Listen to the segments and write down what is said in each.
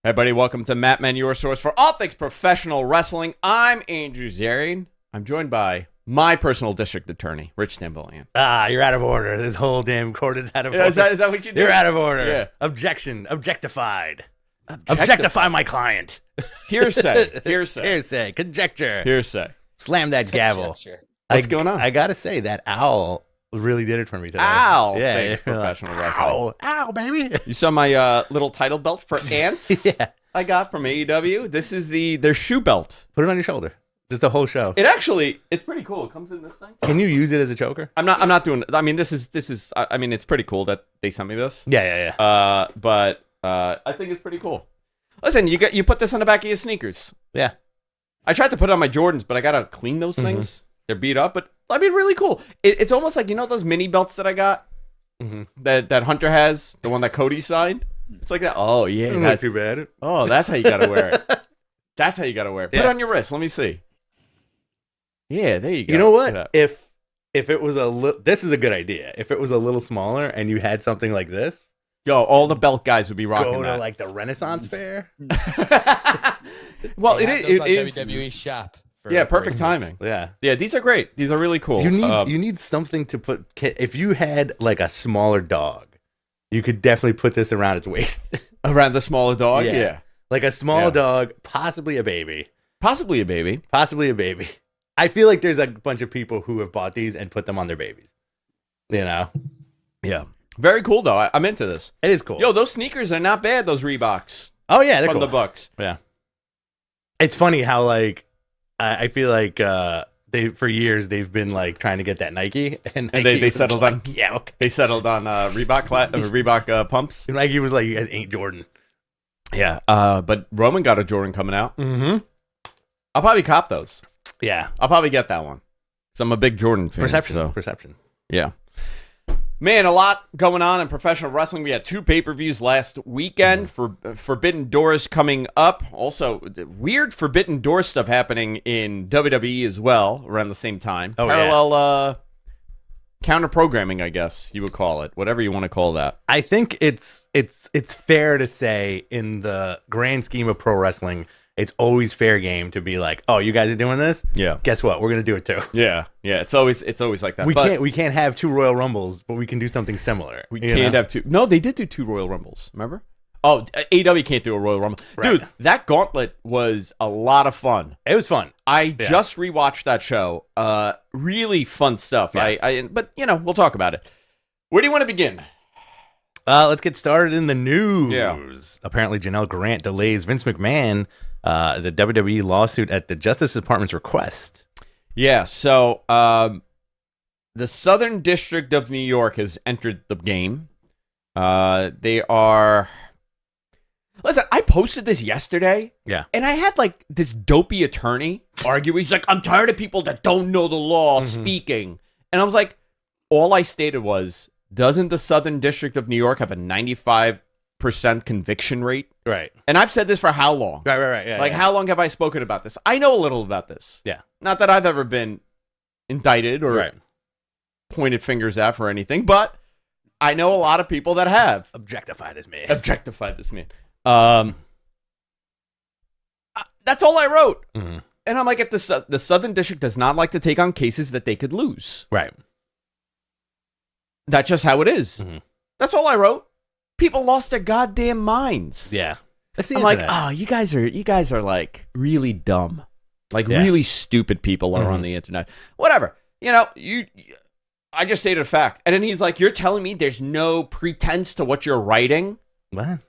Hey, everybody, welcome to Matt Man, your source for all things professional wrestling. I'm Andrew Zarian. I'm joined by my personal district attorney, Rich Stambolian. You're out of order. This whole damn court is out of order. Is that what you do? You're out of order. Yeah. Objection. Objectified. Objectify my client. Hearsay. Hearsay. Conjecture. Hearsay. Slam that gavel. What's going on? I gotta say, that owl really did it for me today. Ow. Yeah. Thanks, professional wrestling. Ow, baby. You saw my little title belt for ants? Yeah. I got from AEW. This is their shoe belt. Put it on your shoulder. Just the whole show. It's pretty cool. It comes in this thing. Can you use it as a choker? I'm not doing. I mean, this is. I mean, it's pretty cool that they sent me this. Yeah. But I think it's pretty cool. Listen, you put this on the back of your sneakers. Yeah. I tried to put it on my Jordans, but I gotta clean those things. They're beat up, but I mean, really cool. It's almost like, you know, those mini belts that I got that Hunter has, the one that Cody signed. It's like that. Oh yeah, Not too bad. Oh, that's how you gotta wear it. That's how you gotta wear it. Put it on your wrist. Let me see. Yeah, there you go. You know what? If it was this is a good idea. If it was a little smaller and you had something like this, all the belt guys would be rocking go that. to like the Renaissance Fair. Well, it is WWE shop. Perfect timing. Yeah. These are great. These are really cool. You need something to put. If you had like a smaller dog, you could definitely put this around its waist. Around the smaller dog. Yeah. Like a small dog, possibly a baby. Possibly a baby. I feel like there's a bunch of people who have bought these and put them on their babies. You know? Yeah. Very cool, though. I'm into this. It is cool. Yo, those sneakers are not bad, those Reeboks. Oh, yeah. They're from cool. the Bucks. Yeah. It's funny how, like, I feel like for years they've been, like, trying to get that Nike. And they settled on... Yeah, okay. They settled on Reebok pumps. And Nike was like, you guys ain't Jordan. Yeah. But Roman got a Jordan coming out. Mm-hmm. I'll probably cop those. Yeah. I'll probably get that one. Because I'm a big Jordan fan. Perception. Yeah. Man, a lot going on in professional wrestling. We had 2 pay-per-views last weekend for Forbidden Doors coming up. Also, weird Forbidden Door stuff happening in WWE as well around the same time. Oh, Parallel counter-programming, I guess you would call it. Whatever you want to call that. I think it's fair to say in the grand scheme of pro wrestling, it's always fair game to be like, oh, you guys are doing this? Yeah. Guess what? We're gonna do it too. Yeah. It's always like that. We can't have 2 Royal Rumbles, but we can do something similar. We can't have 2. No, they did do 2 Royal Rumbles. Remember? Oh, AEW can't do a Royal Rumble. Right. Dude, that gauntlet was a lot of fun. It was fun. I just rewatched that show. Really fun stuff. Yeah. But you know, we'll talk about it. Where do you want to begin? Let's get started in the news. Yeah. Apparently, Janel Grant delays Vince McMahon the WWE lawsuit at the Justice Department's request. Yeah, so the Southern District of New York has entered the game. They are... Listen, I posted this yesterday. Yeah. And I had like this dopey attorney argue. He's like, I'm tired of people that don't know the law speaking. And I was like, all I stated was, doesn't the Southern District of New York have a 95% conviction rate? Right. And I've said this for how long? Right. Yeah, how long have I spoken about this? I know a little about this. Yeah. Not that I've ever been indicted or pointed fingers at for anything, but I know a lot of people that have. Objectify this man. That's all I wrote. Mm-hmm. And I'm like, if the Southern District does not like to take on cases that they could lose. Right. That's just how it is. Mm-hmm. That's all I wrote. People lost their goddamn minds. Yeah. I'm like, oh, you guys are like really dumb. Like really stupid people are on the internet. Whatever. You know, I just stated a fact. And then he's like, you're telling me there's no pretense to what you're writing? What?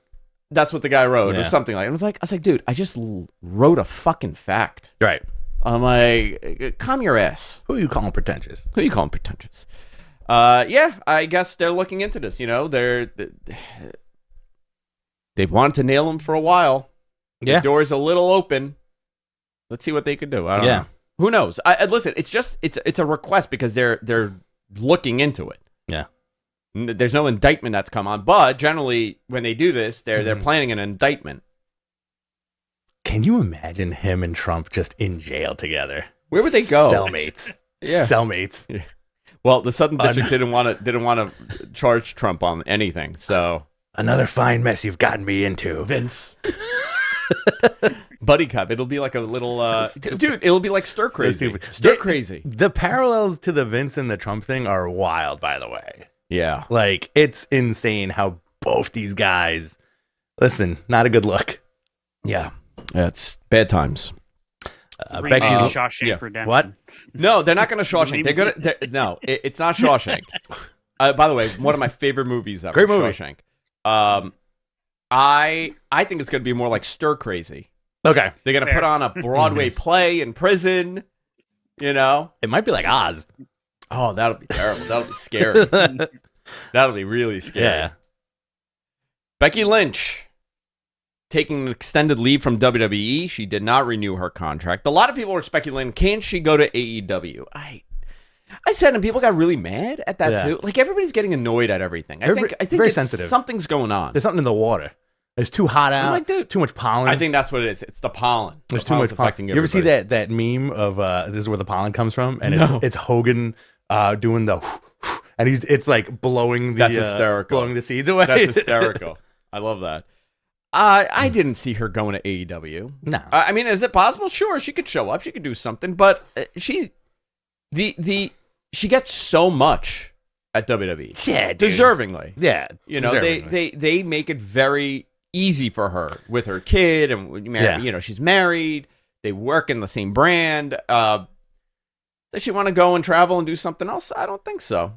That's what the guy wrote or something like that. I was like, dude, I just wrote a fucking fact. Right. I'm like, calm your ass. Who are you calling pretentious? Yeah, I guess they're looking into this. You know, they've wanted to nail him for a while. Yeah. The door's a little open. Let's see what they could do. I don't know. Who knows? Listen, it's a request because they're looking into it. Yeah. There's no indictment that's come on, but generally when they do this, they're planning an indictment. Can you imagine him and Trump just in jail together? Where would they go? Cellmates. Yeah. Cellmates. Yeah. Well, the Southern District didn't want to charge Trump on anything. So another fine mess you've gotten me into, Vince. Buddy Cop. It'll be like a little dude. It'll be like stir crazy. stupid. Stir crazy. The parallels to the Vince and the Trump thing are wild, by the way. Yeah. Like, it's insane how both these guys. Listen, not a good look. Yeah. It's bad times. Becky, Shawshank Redemption. What? No, they're not going to Shawshank. No, it's not Shawshank. By the way, one of my favorite movies ever. Great movie. Shawshank. I think it's going to be more like Stir Crazy. Okay. They're going to put on a Broadway play in prison, you know? It might be like Oz. Oh, that'll be terrible. That'll be scary. That'll be really scary. Yeah. Becky Lynch taking an extended leave from WWE. She did not renew her contract. A lot of people were speculating, can she go to AEW? I said, and people got really mad at that too. Like, everybody's getting annoyed at everything. I think very sensitive. Something's going on. There's something in the water. It's too hot out. Like, dude, too much pollen. I think that's what it is. It's the pollen. There's too much affecting pollen. You ever see everybody. that meme of this is where the pollen comes from? And No. it's Hogan doing the and it's like blowing the That's hysterical. blowing the seeds away. That's hysterical. I love that. I didn't see her going to AEW. No. I mean, is it possible? Sure, she could show up. She could do something. But she gets so much at WWE. Yeah, dude. Deservingly. Yeah. You know, they make it very easy for her with her kid, and you know, she's married. They work in the same brand. Does she want to go and travel and do something else? I don't think so.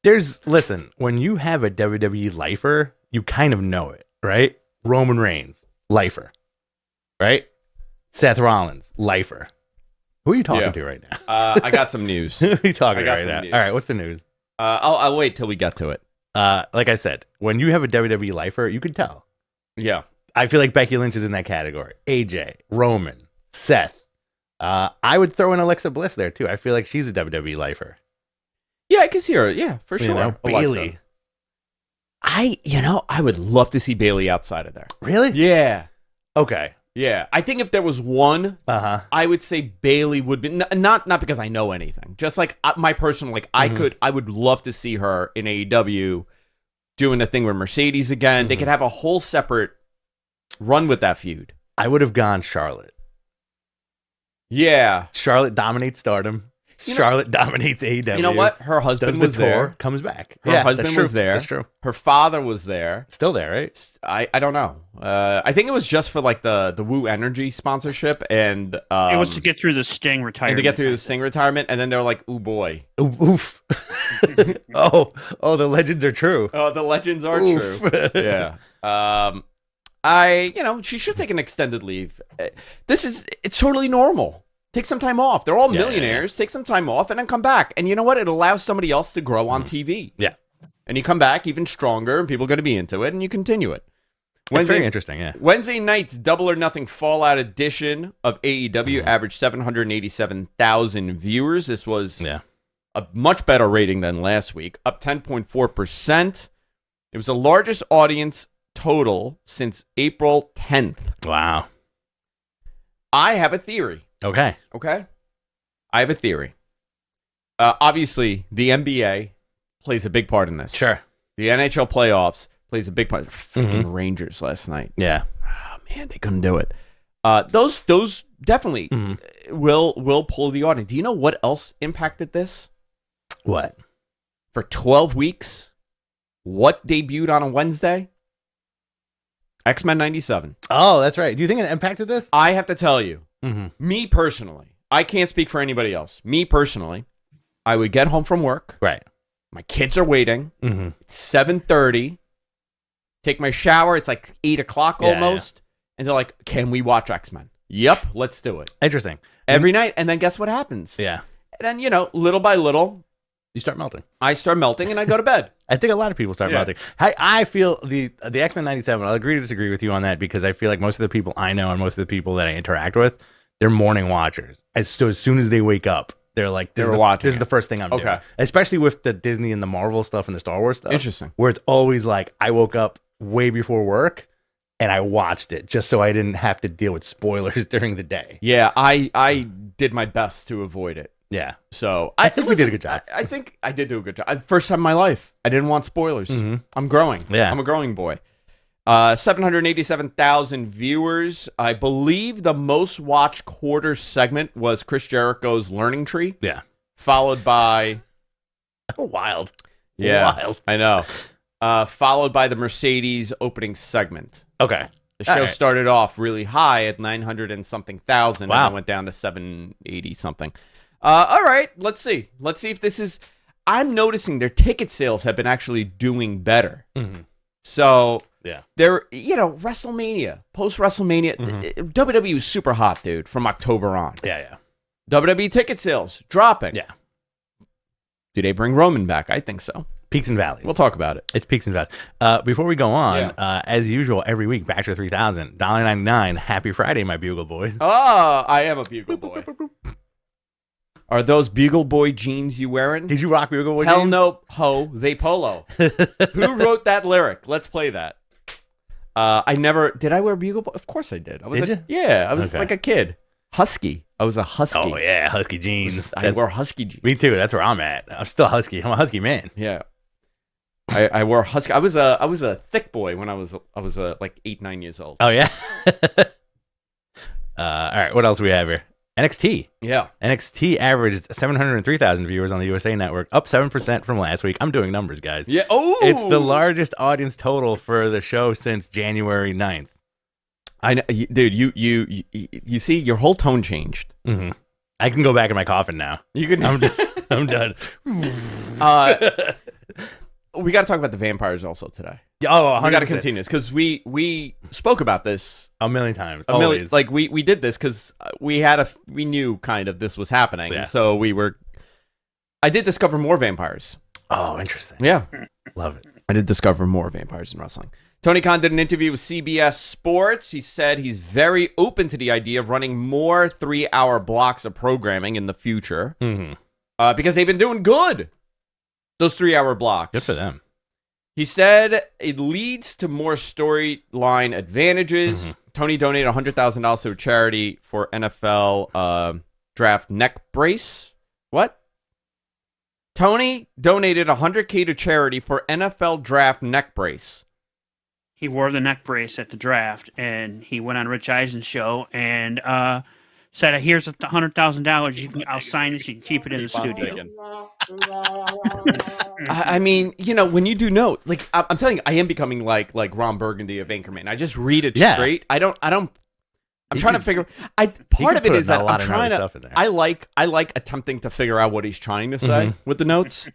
Listen, when you have a WWE lifer, you kind of know it, right? Roman Reigns, lifer, right? Seth Rollins, lifer. Who are you talking to right now? I got some news. Who are you talking to right some now? news. All right, what's the news? I'll wait till we get to it. Like I said, when you have a WWE lifer, you can tell. Yeah. I feel like Becky Lynch is in that category. AJ, Roman, Seth. I would throw in Alexa Bliss there too. I feel like she's a WWE lifer. Yeah, I can see her. Yeah, for sure. You know, Bailey. I would love to see Bailey outside of there. Really? Yeah. Okay. Yeah. I think if there was one, I would say Bailey would be not because I know anything. Just like my personal, like I would love to see her in AEW doing a thing with Mercedes again. They could have a whole separate run with that feud. I would have gone Charlotte. Yeah. Charlotte dominates Stardom. Charlotte dominates AEW. You know what? Her husband was there. Comes back. Her husband was there. That's true. Her father was there. Still there, right? I don't know. I think it was just for like the Woo Energy sponsorship, and it was to get through the Sting retirement. And to get through the Sting retirement, and then they were like, "Ooh boy, oof." oh, the legends are true. Oh, the legends are true. Yeah. She should take an extended leave. It's totally normal. Take some time off. They're all millionaires. Take some time off and then come back. And you know what? It allows somebody else to grow on TV. Yeah. And you come back even stronger, and people are going to be into it, and you continue it. It's very interesting, yeah. Wednesday night's Double or Nothing Fallout edition of AEW averaged 787,000 viewers. This was a much better rating than last week, up 10.4%. It was the largest audience total since April 10th. Wow. I have a theory. Okay. I have a theory. Obviously, the NBA plays a big part in this. Sure. The NHL playoffs plays a big part. Freaking Rangers last night. Yeah. Oh, man, they couldn't do it. Those definitely will pull the audience. Do you know what else impacted this? What? For 12 weeks, what debuted on a Wednesday? X-Men 97. Oh, that's right. Do you think it impacted this? I have to tell you. Me personally, I can't speak for anybody else. Me personally, I would get home from work. Right. My kids are waiting. It's 7:30. Take my shower. It's like 8 o'clock almost. And they're like, can we watch X-Men? Yep, let's do it. Interesting. Every night. And then guess what happens? Yeah. And then, little by little, you start melting. I start melting and I go to bed. I think a lot of people start melting. I feel the X-Men 97, I'll agree to disagree with you on that because I feel like most of the people I know and most of the people that I interact with, they're morning watchers. As soon as they wake up, they're like, this is the first thing I'm doing. Especially with the Disney and the Marvel stuff and the Star Wars stuff. Interesting. Where it's always like, I woke up way before work and I watched it just so I didn't have to deal with spoilers during the day. Yeah, I did my best to avoid it. Yeah. So I think we did a good job. I think I did do a good job. First time in my life, I didn't want spoilers. I'm growing. Yeah. I'm a growing boy. 787,000 viewers. I believe the most watched quarter segment was Chris Jericho's Learning Tree. Yeah. Followed by... Wild. Yeah, Wild. I know. Followed by the Mercedes opening segment. Okay. The show started off really high at 900 and something thousand. Wow. And it went down to 780 something. All right, let's see. Let's see if this is... I'm noticing their ticket sales have been actually doing better. Mm-hmm. So... Yeah. They're, WrestleMania, post-WrestleMania, WWE was super hot, dude, from October on. Yeah. WWE ticket sales dropping. Yeah. Do they bring Roman back? I think so. Peaks and valleys. We'll talk about it. It's peaks and valleys. Before we go on, as usual, every week, Bachelor 3000, $1.99. Happy Friday, my Bugle Boys. Oh, I am a Bugle Boy. Are those Bugle Boy jeans you wearing? Did you rock Bugle Boy Hell jeans? no, ho, they polo. Who wrote that lyric? Let's play that. I never... Did I wear Bugle Boy? Of course I did. Did you? Yeah, I was like a kid. Husky. I was a husky. Oh, yeah, husky jeans. I wore husky jeans. Me too. That's where I'm at. I'm still husky. I'm a husky man. Yeah. I wore husky. I was a thick boy when I was like 8-9 years old. Oh, yeah? All right, what else do we have here? NXT. Yeah. NXT averaged 703,000 viewers on the USA Network, up 7% from last week. I'm doing numbers, guys. Yeah. Oh, it's the largest audience total for the show since January 9th. I know, dude. You see, your whole tone changed. Mm-hmm. I can go back in my coffin now. You can. I'm done. We got to talk about the vampires also today. Oh, 100%. We got to continue this because we spoke about this a million times. Always. Like we did this because we knew kind of this was happening. Yeah. So I did discover more vampires. Oh, interesting. Yeah, love it. I did discover more vampires in wrestling. Tony Khan did an interview with CBS Sports. He said he's very open to the idea of running more 3-hour blocks of programming in the future because they've been doing good. Those 3-hour blocks. Good for them. He said it leads to more storyline advantages. Mm-hmm. Tony donated $100,000 to a charity for NFL draft neck brace. What? Tony donated $100K to charity for NFL draft neck brace. He wore the neck brace at the draft, and he went on Rich Eisen's show and said, "Here's $100,000. I'll sign this. You can keep it in the studio." I mean, when you do notes, like I'm telling you, I am becoming like Ron Burgundy of Anchorman. I just read it straight. I'm trying to figure. Part of it is that I'm trying to. I like attempting to figure out what he's trying to say with the notes.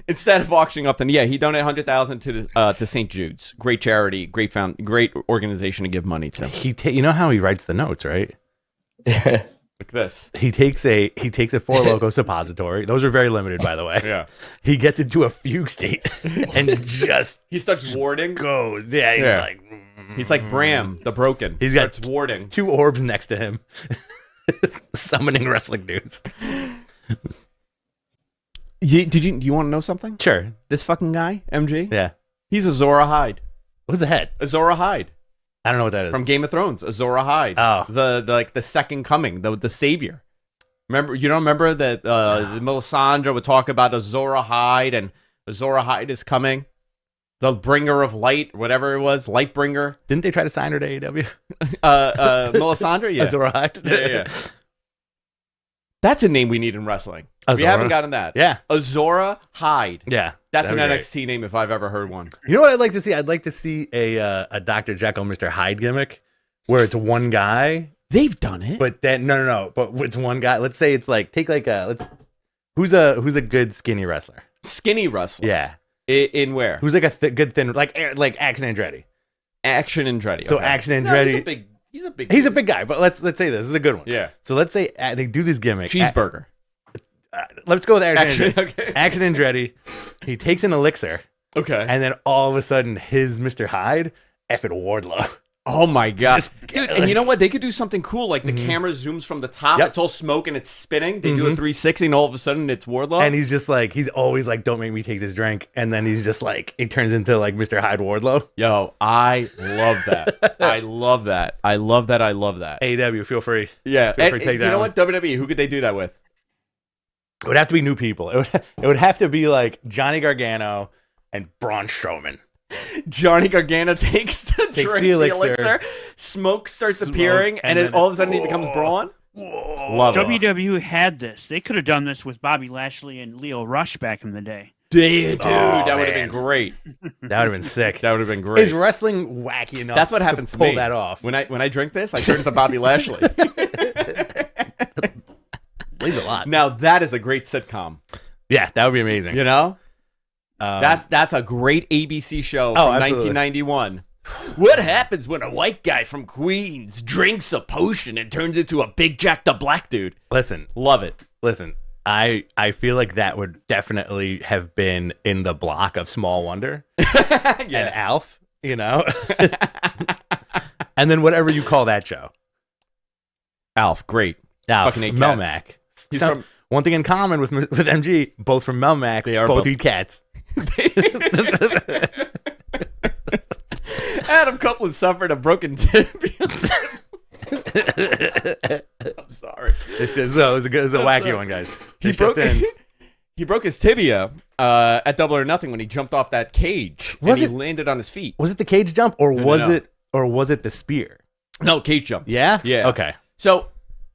Instead of auctioning off, he donated $100,000 to St. Jude's, great charity, great organization to give money to. You know how he writes the notes, right? Like this. He takes a Four Loko suppository. Those are very limited, by the way. Yeah. He gets into a fugue state and just he starts warding. Goes. Yeah. He's like Bram the Broken. He's got warding. 2 orbs next to him, summoning wrestling dudes. Do you want to know something? Sure. This fucking guy, MG. Yeah. He's Azor Ahai. What's the head? Azor Ahai. I don't know what that is. From Game of Thrones, Azor Ahai. Oh. The second coming, the savior. Remember? You don't remember that Melisandre would talk about Azor Ahai and Azor Ahai is coming? The bringer of light, whatever it was, light bringer. Didn't they try to sign her to AEW? Melisandre? Yeah. Azor Ahai? Yeah. That's a name we need in wrestling. We haven't gotten that. Yeah. Azora Hyde. Yeah. That's an NXT name if I've ever heard one. You know what I'd like to see? I'd like to see a Dr. Jekyll, Mr. Hyde gimmick where it's one guy. They've done it. But then no. But it's one guy. Let's say it's like who's a good skinny wrestler? Skinny wrestler. Yeah. In where? Who's like a good thin like Action Andretti. Action Andretti. So Action Andretti. He's a big guy, but let's say this is a good one. Yeah. So let's say they do this gimmick. Cheeseburger. Let's go with Action Andretti. Okay. Action Andretti. He takes an elixir. Okay. And then all of a sudden, his Mr. Hyde, effing Wardlow. Oh my god, dude! And you know what? They could do something cool. Like the camera zooms from the top. Yep. It's all smoke and it's spinning. They do a 360, and all of a sudden it's Wardlow. And he's just like, he's always like, "Don't make me take this drink." And then he's just like, it turns into like Mr. Hyde Wardlow. Yo, I love that. I love that. I love that. I love that. AEW, feel free. Yeah. Feel free to take that. You know what? WWE. Who could they do that with? It would have to be new people. It would have to be like Johnny Gargano and Braun Strowman. Johnny Gargano takes the the elixir. Smoke starts appearing, and then all of a sudden he becomes Braun. Love it. WWE had this. They could have done this with Bobby Lashley and Leo Rush back in the day. Dude, that would have been great. That would have been sick. That would have been great. Is wrestling wacky enough? That's what happens to pull me. That off. When I drink this, I turn to Bobby Lashley. Leaves a lot. Now that is a great sitcom. Yeah, that would be amazing. You know, that's a great ABC show from 1991. What happens when a white guy from Queens drinks a potion and turns into a big jacked up black dude? Listen, love it. Listen, I feel like that would definitely have been in the block of Small Wonder and Alf, you know, and then whatever you call that show. Alf, great. Alf, fucking Melmac. One thing in common with MG, both from Melmac, they are both eat cats. Adam Copeland suffered a broken tibia. I'm sorry. It was a wacky one, guys. He broke his tibia at Double or Nothing when he jumped off that cage and he landed on his feet. Was it the cage jump or was it the spear? No, cage jump. Yeah? Yeah. Okay. So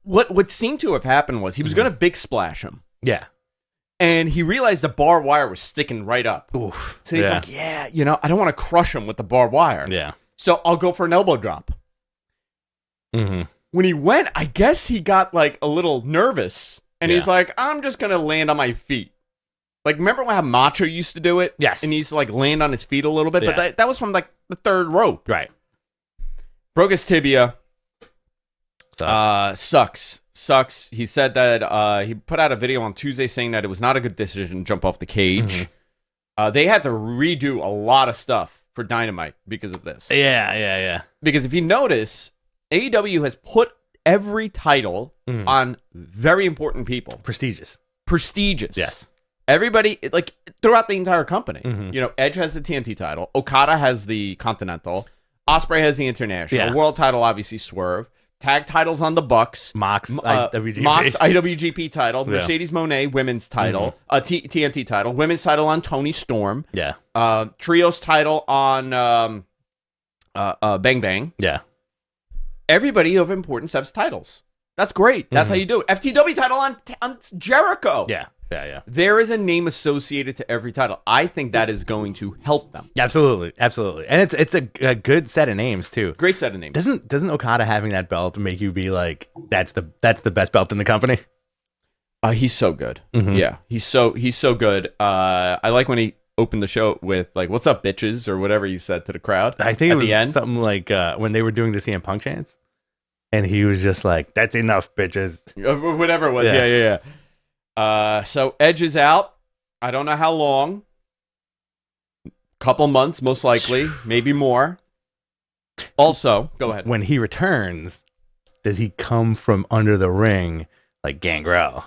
what seemed to have happened was he was going to big splash him. Yeah. And he realized the barbed wire was sticking right up. Oof. So he's like, I don't want to crush him with the barbed wire. Yeah. So I'll go for an elbow drop. Mm-hmm. When he went, I guess he got like a little nervous. And he's like, I'm just going to land on my feet. Like, remember how Macho used to do it? Yes. And he used to like land on his feet a little bit. But that was from like the third rope. Right. Broke his tibia. Sucks. Sucks. He said that he put out a video on Tuesday saying that it was not a good decision to jump off the cage. Mm-hmm. They had to redo a lot of stuff for Dynamite because of this. Yeah. Because if you notice, AEW has put every title on very important people. Prestigious. Yes. Everybody, like, throughout the entire company. Mm-hmm. You know, Edge has the TNT title. Okada has the Continental. Osprey has the International. World title, obviously, Swerve. Tag titles on the Bucks. Mox IWGP. Mox IWGP title. Mercedes Moné women's title. TNT title. Women's title on Toni Storm. Yeah. Trios title on Bang Bang. Yeah. Everybody of importance has titles. That's great. That's how you do it. FTW title on Jericho. Yeah. There is a name associated to every title. I think that is going to help them. Absolutely. And it's a good set of names too. Great set of names. Doesn't Okada having that belt make you be like, that's the best belt in the company? He's so good. Mm-hmm. Yeah, he's so good. I like when he opened the show with like, "What's up, bitches?" or whatever he said to the crowd. I think at it was the end something like when they were doing the CM Punk chants, and he was just like, "That's enough, bitches." Whatever it was. Yeah. So Edge is out. I don't know how long. Couple months, most likely, maybe more. Also, go ahead. When he returns, does he come from under the ring like Gangrel?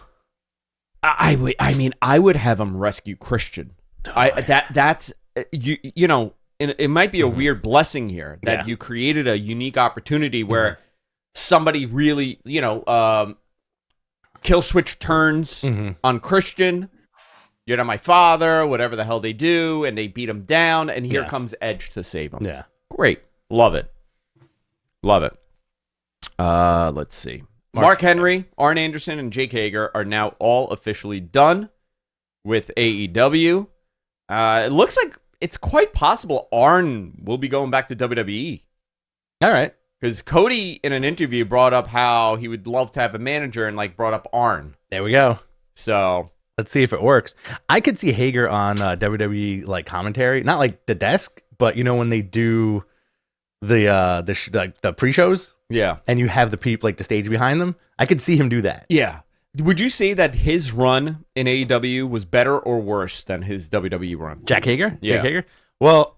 I would have him rescue Christian. That's you know, it might be a weird blessing here that you created a unique opportunity where somebody really, kill switch turns on Christian. You're not my father, whatever the hell they do, and they beat him down, and here comes Edge to save him. Yeah. Great. Love it. Let's see. Mark Henry, Arn Anderson, and Jake Hager are now all officially done with AEW. It looks like it's quite possible Arn will be going back to WWE. All right. Because Cody, in an interview, brought up how he would love to have a manager and, brought up Arn. There we go. So let's see if it works. I could see Hager on WWE, commentary. Not like the desk, but, when they do the pre-shows. Yeah. And you have the people, the stage behind them. I could see him do that. Yeah. Would you say that his run in AEW was better or worse than his WWE run? Jack Hager? Yeah. Jack Hager? Well,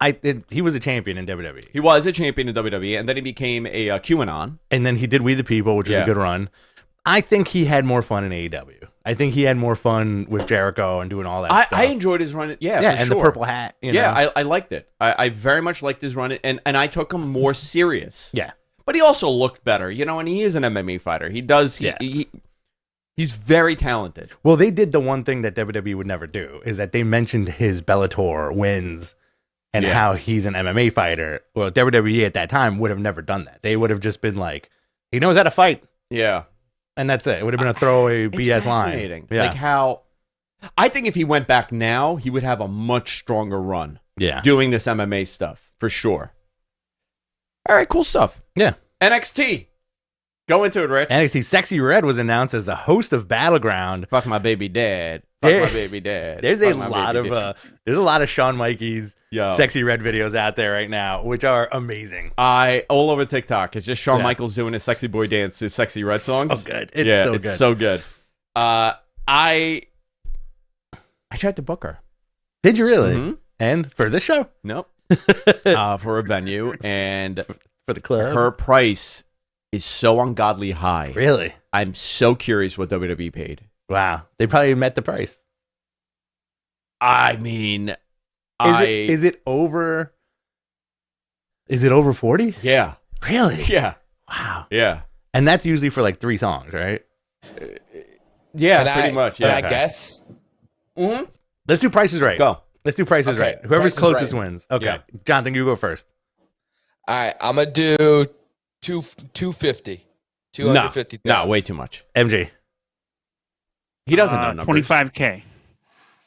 he was a champion in WWE. He was a champion in WWE, and then he became a QAnon. And then he did We the People, which was a good run. I think he had more fun in AEW. I think he had more fun with Jericho and doing all that stuff. I enjoyed his run. And the purple hat. I liked it. I very much liked his run, and I took him more serious. Yeah. But he also looked better, and he is an MMA fighter. He does. He's very talented. Well, they did the one thing that WWE would never do, is that they mentioned his Bellator wins and how he's an MMA fighter. Well, WWE at that time would have never done that. They would have just been like, he knows how to fight. Yeah. And that's it. It would have been a throwaway BS line. Yeah. Like how I think if he went back now, he would have a much stronger run. Yeah. Doing this MMA stuff for sure. All right, cool stuff. Yeah. NXT. Go into it, Rich. NXT Sexy Red was announced as the host of Battleground. Fuck my baby dad. Fuck my baby dad. There's a lot of Shawn Michaels Sexy Red videos out there right now, which are amazing. All over TikTok. It's just Shawn Michaels doing his sexy boy dance, his Sexy Red songs. So good. It's so good. I tried to book her. Did you really? Mm-hmm. And for this show? Nope. For a venue and for the club. Her price is so ungodly high. Really? I'm so curious what WWE paid. Wow. They probably met the price. I mean, is it over 40? Yeah. Really? Yeah. Wow. Yeah. And that's usually for like 3 songs, right? Yeah, pretty much. Yeah. Can I guess? Mm-hmm. Let's do prices right. Go. Let's do prices right. Whoever's closest wins. Okay. Yeah. Jonathan, you go first. All right. I'm going to do 250. 250. No, way too much. MG. He doesn't know numbers. 25K.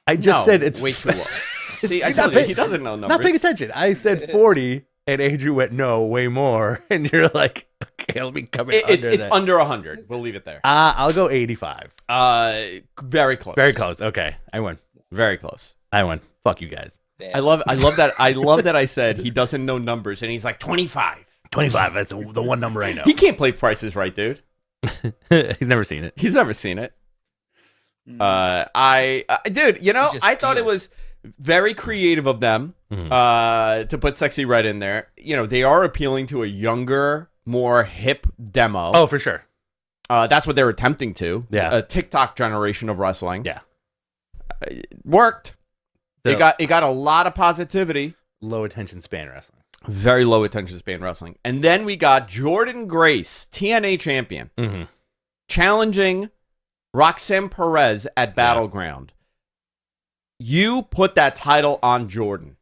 I just said it's way too low. See, I told you, he doesn't know numbers. Not paying attention. I said 40, and Andrew went, no, way more. And you're like, okay, let me come in It's under 100. We'll leave it there. I'll go 85. Very close. Very close. Okay, I win. Very close. I win. Fuck you guys. I love that. I love that I said he doesn't know numbers, and he's like 25. 25. That's the one number I know. He can't play prices right, dude. He's never seen it. He's never seen it. Dude, I thought it was very creative of them to put Sexy Red in there. You know, they are appealing to a younger, more hip demo. Oh, for sure. That's what they're attempting to. Yeah. A TikTok generation of wrestling. Yeah. It worked. It got a lot of positivity. Low attention span wrestling. Very low attention span wrestling. And then we got Jordynn Grace, TNA champion, challenging Roxanne Perez at Battleground. You put that title on Jordynn.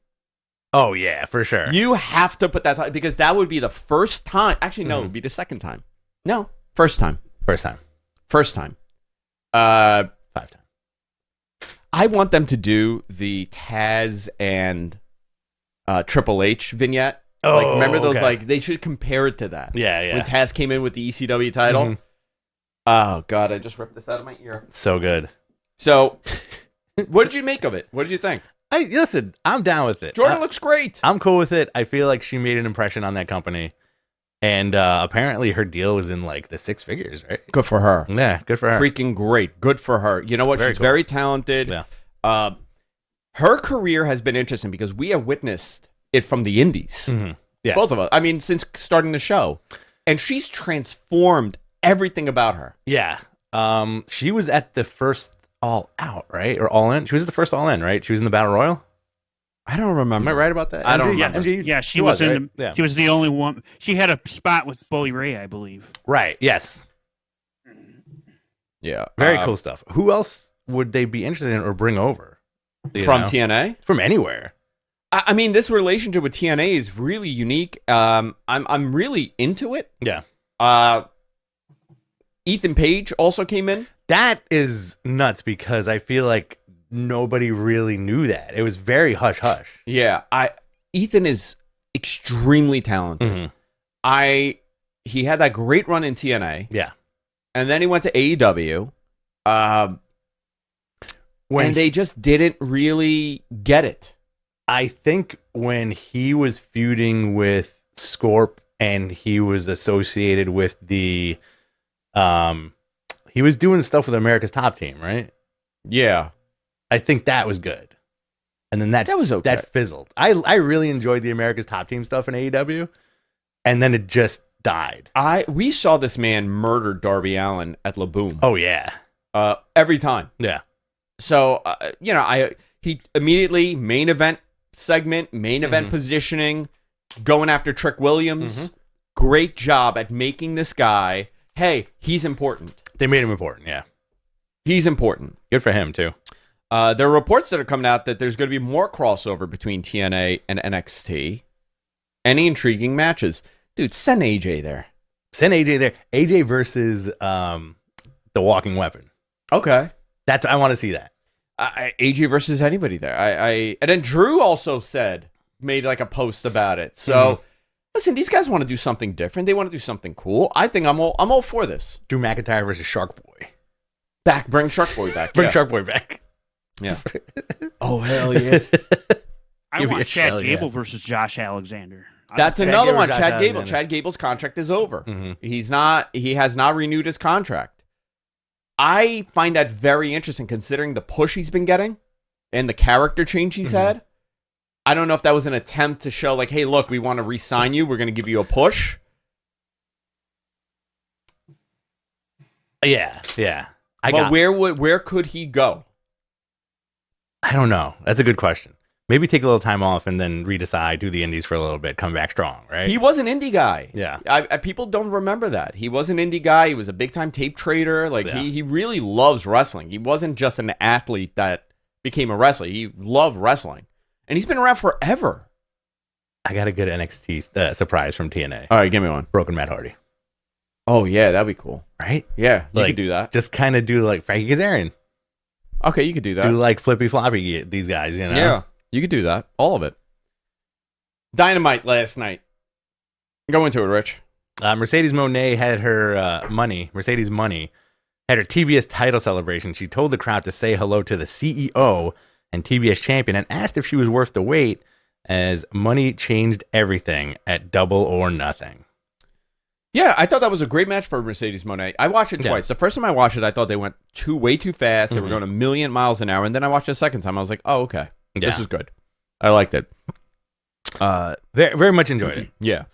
Oh, yeah, for sure. You have to put that title, because that would be the first time. Actually, no, it would be the second time. No, first time. First time. 5 times. I want them to do the Taz and Triple H vignette. Oh, like, remember those? okay. Like, they should compare it to that. Yeah. When Taz came in with the ECW title. Oh God, I just ripped this out of my ear. So good. So, what did you make of it? What did you think? Listen, I'm down with it. Jordynn looks great. I'm cool with it. I feel like she made an impression on that company. And apparently her deal was in like the 6 figures, right? Good for her. Yeah, good for her. Freaking great. Good for her. You know what? She's very talented. Yeah. Her career has been interesting because we have witnessed it from the indies. Yeah. Both of us. I mean, since starting the show. And she's transformed everything about her. Yeah. She was at the first All Out, right? Or All In? She was at the first All In, right? She was in the Battle Royal? I don't remember. Am I right about that? I don't remember. Yeah, she was in right? she was the only one. She had a spot with Bully Ray, I believe. Right, yes. Yeah. Very cool stuff. Who else would they be interested in or bring over? From TNA? From anywhere. I mean, this relationship with TNA is really unique. I'm really into it. Yeah. Ethan Page also came in. That is nuts because I feel like nobody really knew that. It was very hush hush. Yeah, Ethan is extremely talented. He had that great run in TNA. Yeah. And then he went to AEW. And they just didn't really get it. I think when he was feuding with Scorp and he was associated with the he was doing stuff with America's Top Team, right? Yeah. I think that was good. And then that was okay. That fizzled. I really enjoyed the America's Top Team stuff in AEW, and then it just died. We saw this man murder Darby Allin at La Boom. Oh yeah. Every time. Yeah. So he immediately main event segment, main event positioning, going after Trick Williams. Great job at making this guy. Hey, he's important. They made him important. Yeah. He's important. Good for him too. There are reports that are coming out that there's going to be more crossover between TNA and NXT. Any intriguing matches? Dude, send AJ there. Send AJ there. AJ versus the Walking Weapon. Okay. I want to see that. AJ versus anybody there. And then Drew also made like a post about it. So listen, these guys want to do something different. They want to do something cool. I think I'm all for this. Drew McIntyre versus Shark Boy. Bring Shark Boy back. Bring Shark Boy back. Yeah. Oh hell yeah. I want Chad Gable versus Josh Alexander. That's another one. Chad Gable. Alexander. Chad Gable's contract is over. Mm-hmm. He has not renewed his contract. I find that very interesting considering the push he's been getting and the character change he's had. I don't know if that was an attempt to show like, hey, look, we want to re-sign you. We're going to give you a push. Yeah. Where could he go? I don't know. That's a good question. Maybe take a little time off and then redecide, do the indies for a little bit, come back strong, right? He was an indie guy. Yeah. People don't remember that. He was an indie guy. He was a big-time tape trader. He really loves wrestling. He wasn't just an athlete that became a wrestler. He loved wrestling. And he's been around forever. I got a good NXT surprise from TNA. All right, give me one. Broken Matt Hardy. Oh, yeah, that'd be cool. Right? Yeah, you could do that. Just kind of do like Frankie Kazarian. Okay, you could do that. Do like flippy floppy these guys, you know? Yeah, you could do that. All of it. Dynamite last night. Go into it, Rich. Mercedes Moné had her Mercedes Money, had her TBS title celebration. She told the crowd to say hello to the CEO and TBS champion and asked if she was worth the wait as Money changed everything at Double or Nothing. Yeah, I thought that was a great match for Mercedes Moné. I watched it twice. The first time I watched it, I thought they went way too fast. They were going a million miles an hour. And then I watched it the second time. I was like, oh, okay. This is good. I liked it. Very, very much enjoyed it. Yeah.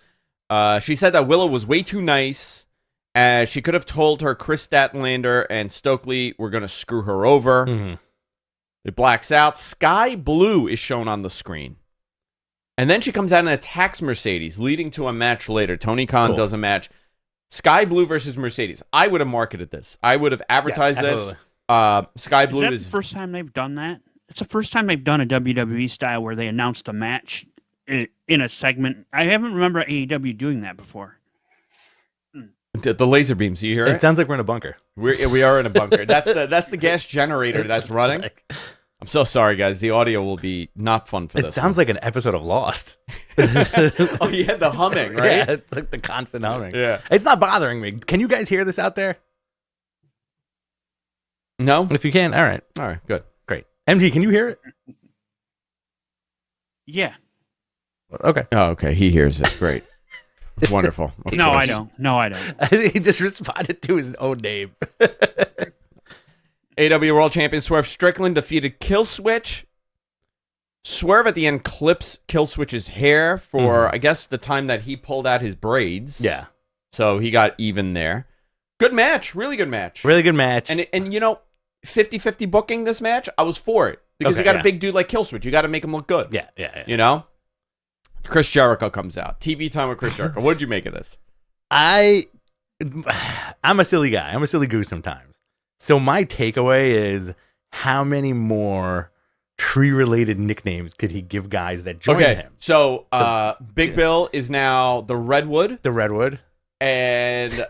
She said that Willow was way too nice. She could have told her Chris Statlander and Stokely were going to screw her over. It blacks out. Sky Blue is shown on the screen. And then she comes out and attacks Mercedes, leading to a match later. Tony Khan does a match. Sky Blue versus Mercedes. I would have marketed this. I would have advertised this. Sky Blue is that the first time they've done that? It's the first time they've done a WWE style where they announced a match in a segment. I haven't remember AEW doing that before. The laser beams. You hear it? It sounds like we're in a bunker. We are in a bunker. That's the gas generator that's running. I'm so sorry, guys. The audio will be not fun for this. It sounds like an episode of Lost. Oh, you had the humming, right? Yeah, it's like the constant humming. Yeah. It's not bothering me. Can you guys hear this out there? No? If you can, all right. All right, good. Great. MG, can you hear it? Yeah. Okay. Oh, okay. He hears it. Great. Wonderful. No, I don't. He just responded to his own name. AEW World Champion Swerve Strickland defeated Killswitch. Swerve at the end clips Killswitch's hair for, I guess, the time that he pulled out his braids. Yeah. So he got even there. Good match. Really good match. Really good match. And you know, 50-50 booking this match, I was for it. Because you got a big dude like Killswitch. You got to make him look good. Yeah. You know? Chris Jericho comes out. TV time with Chris Jericho. What did you make of this? I'm a silly guy. I'm a silly goose sometimes. So my takeaway is how many more tree-related nicknames could he give guys that join him? So Big Bill is now the Redwood. The Redwood. And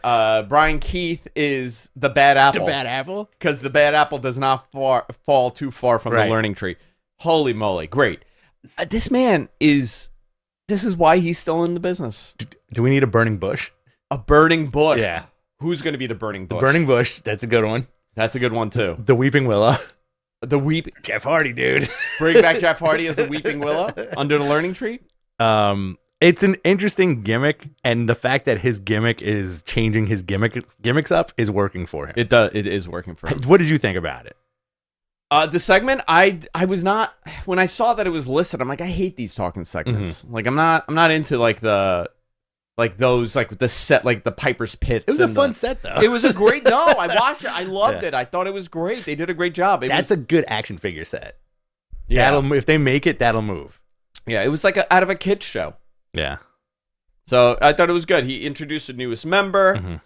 Brian Keith is the Bad Apple. The Bad Apple? Because the Bad Apple does not fall too far from the learning tree. Holy moly. Great. This man is... This is why he's still in the business. Do we need a burning bush? A burning bush? Yeah. Who's going to be the burning bush? The burning bush. That's a good one. That's a good one, too. The Weeping Willow. Jeff Hardy, dude. Bring back Jeff Hardy as the Weeping Willow under the learning tree? It's an interesting gimmick, and the fact that his gimmick is changing his gimmicks up is working for him. It does. It is working for him. What did you think about it? The segment, I was not, when I saw that it was listed, I'm like, I hate these talking segments. Like, I'm not into like the set, like the Piper's Pits. It was a fun set, though. It was a great, I watched it. I loved it. I thought it was great. They did a great job. That's a good action figure set. Yeah. If they make it, that'll move. Yeah, it was like out of a kid's show. Yeah. So I thought it was good. He introduced the newest member.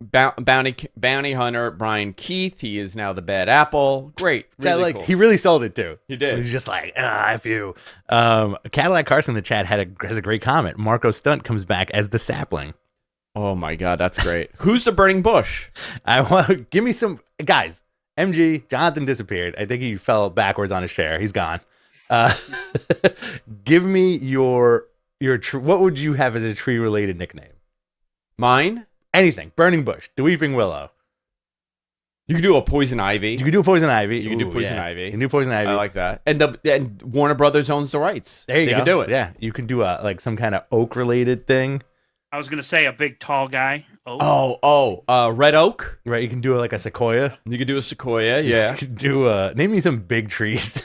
bounty hunter Brian Keith. He is now the Bad Apple. Great. Really cool. He really sold it too. He did. He's just like, F you. Cadillac Carson in the chat has a great comment. Marco Stunt comes back as the sapling. Oh my God, that's great. Who's the burning bush? Give me some guys. MG Jonathan disappeared. I think he fell backwards on his chair. He's gone. Give me your what would you have as a tree related nickname? Mine? Anything. Burning bush. The weeping willow. You could do a poison ivy. You could do poison ivy. You could do poison ivy. You can do poison ivy. I like that. And Warner Brothers owns the rights. There you go. They can do it. Yeah. You can do like some kind of oak related thing. I was gonna say a big tall guy. Red oak. Right. You can do like a sequoia. You could do a sequoia. Yeah. You could do name me some big trees.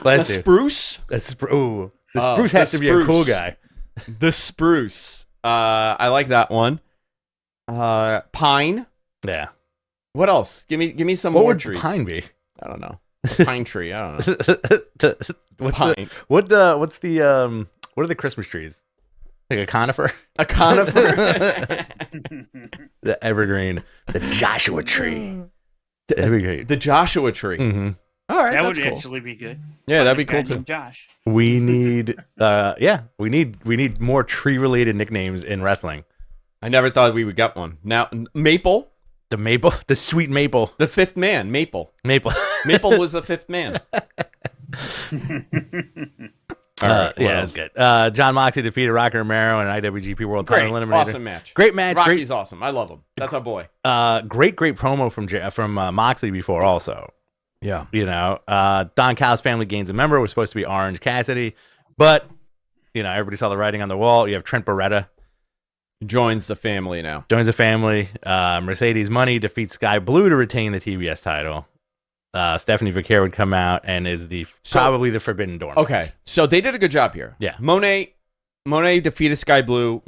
A spruce. The spruce has to be a cool guy. The spruce. I like that one. Pine. Yeah. What else? Give me some what more would trees. Pine be? I don't know. Pine tree. I don't know. Pine. What are the Christmas trees? Like a conifer? A conifer. The evergreen. The Joshua tree. That'd be great. The Joshua tree. Mm-hmm. All right, that that's would cool. actually be good. Yeah, that'd be cool too. Josh. We need we need more tree related nicknames in wrestling. I never thought we would get one. Now Maple. The sweet Maple. The fifth man, Maple. Maple was the fifth man. All right, that's good. John Moxley defeated Rocky Romero in an IWGP World Title Eliminator. Awesome match. Great match. Rocky's awesome. I love him. That's our boy. Great promo from Moxley before also. Yeah. You know, Don Callis' family gains a member. It was supposed to be Orange Cassidy, but everybody saw the writing on the wall. You have Trent Beretta joins the family now. Joins the family. Mercedes Money defeats Sky Blue to retain the TBS title. Stephanie Vaquer would come out and is probably the Forbidden Door match. Okay, so they did a good job here. Yeah. Monet defeated Sky Blue,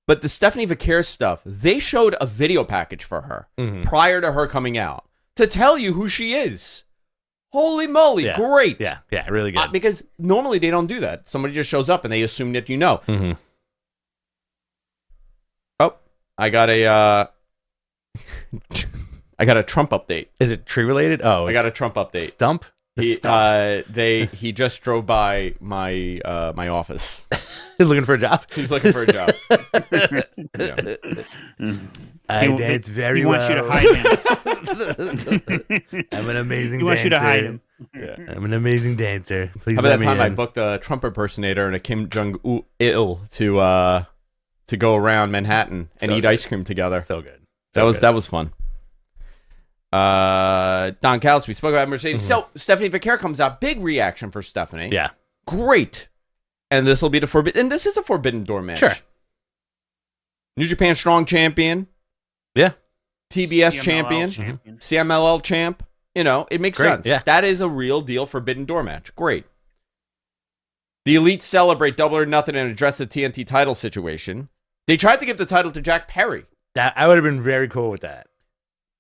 but the Stephanie Vaquer stuff, they showed a video package for her prior to her coming out to tell you who she is. Holy moly, great. Yeah, really good. Because normally they don't do that. Somebody just shows up and they assume that you know. Oh, I got a Trump update. Is it tree related? Oh, I got a Trump update. Stump? He just drove by my office. He's looking for a job. He's looking for a job. I dance very well. He wants you to hide him. I'm an amazing dancer. He wants you to hide him. Yeah. I'm an amazing dancer. Please How let about that me time I in. booked a Trump impersonator and a Kim Jong-il to go around Manhattan and eat ice cream together. So good. That was fun. Don Callis, we spoke about Mercedes. So Stephanie Vaquer comes out. Big reaction for Stephanie. Yeah. Great. And this will be and this is a Forbidden Door match. Sure. New Japan Strong Champion. Yeah. TBS CMLL champion. champion. CMLL champ. It makes Great, sense. yeah. That is a real deal Forbidden Door match. Great. The Elite celebrate Double or Nothing and address the TNT title situation. They tried to give the title to Jack Perry. That I would have been very cool with that.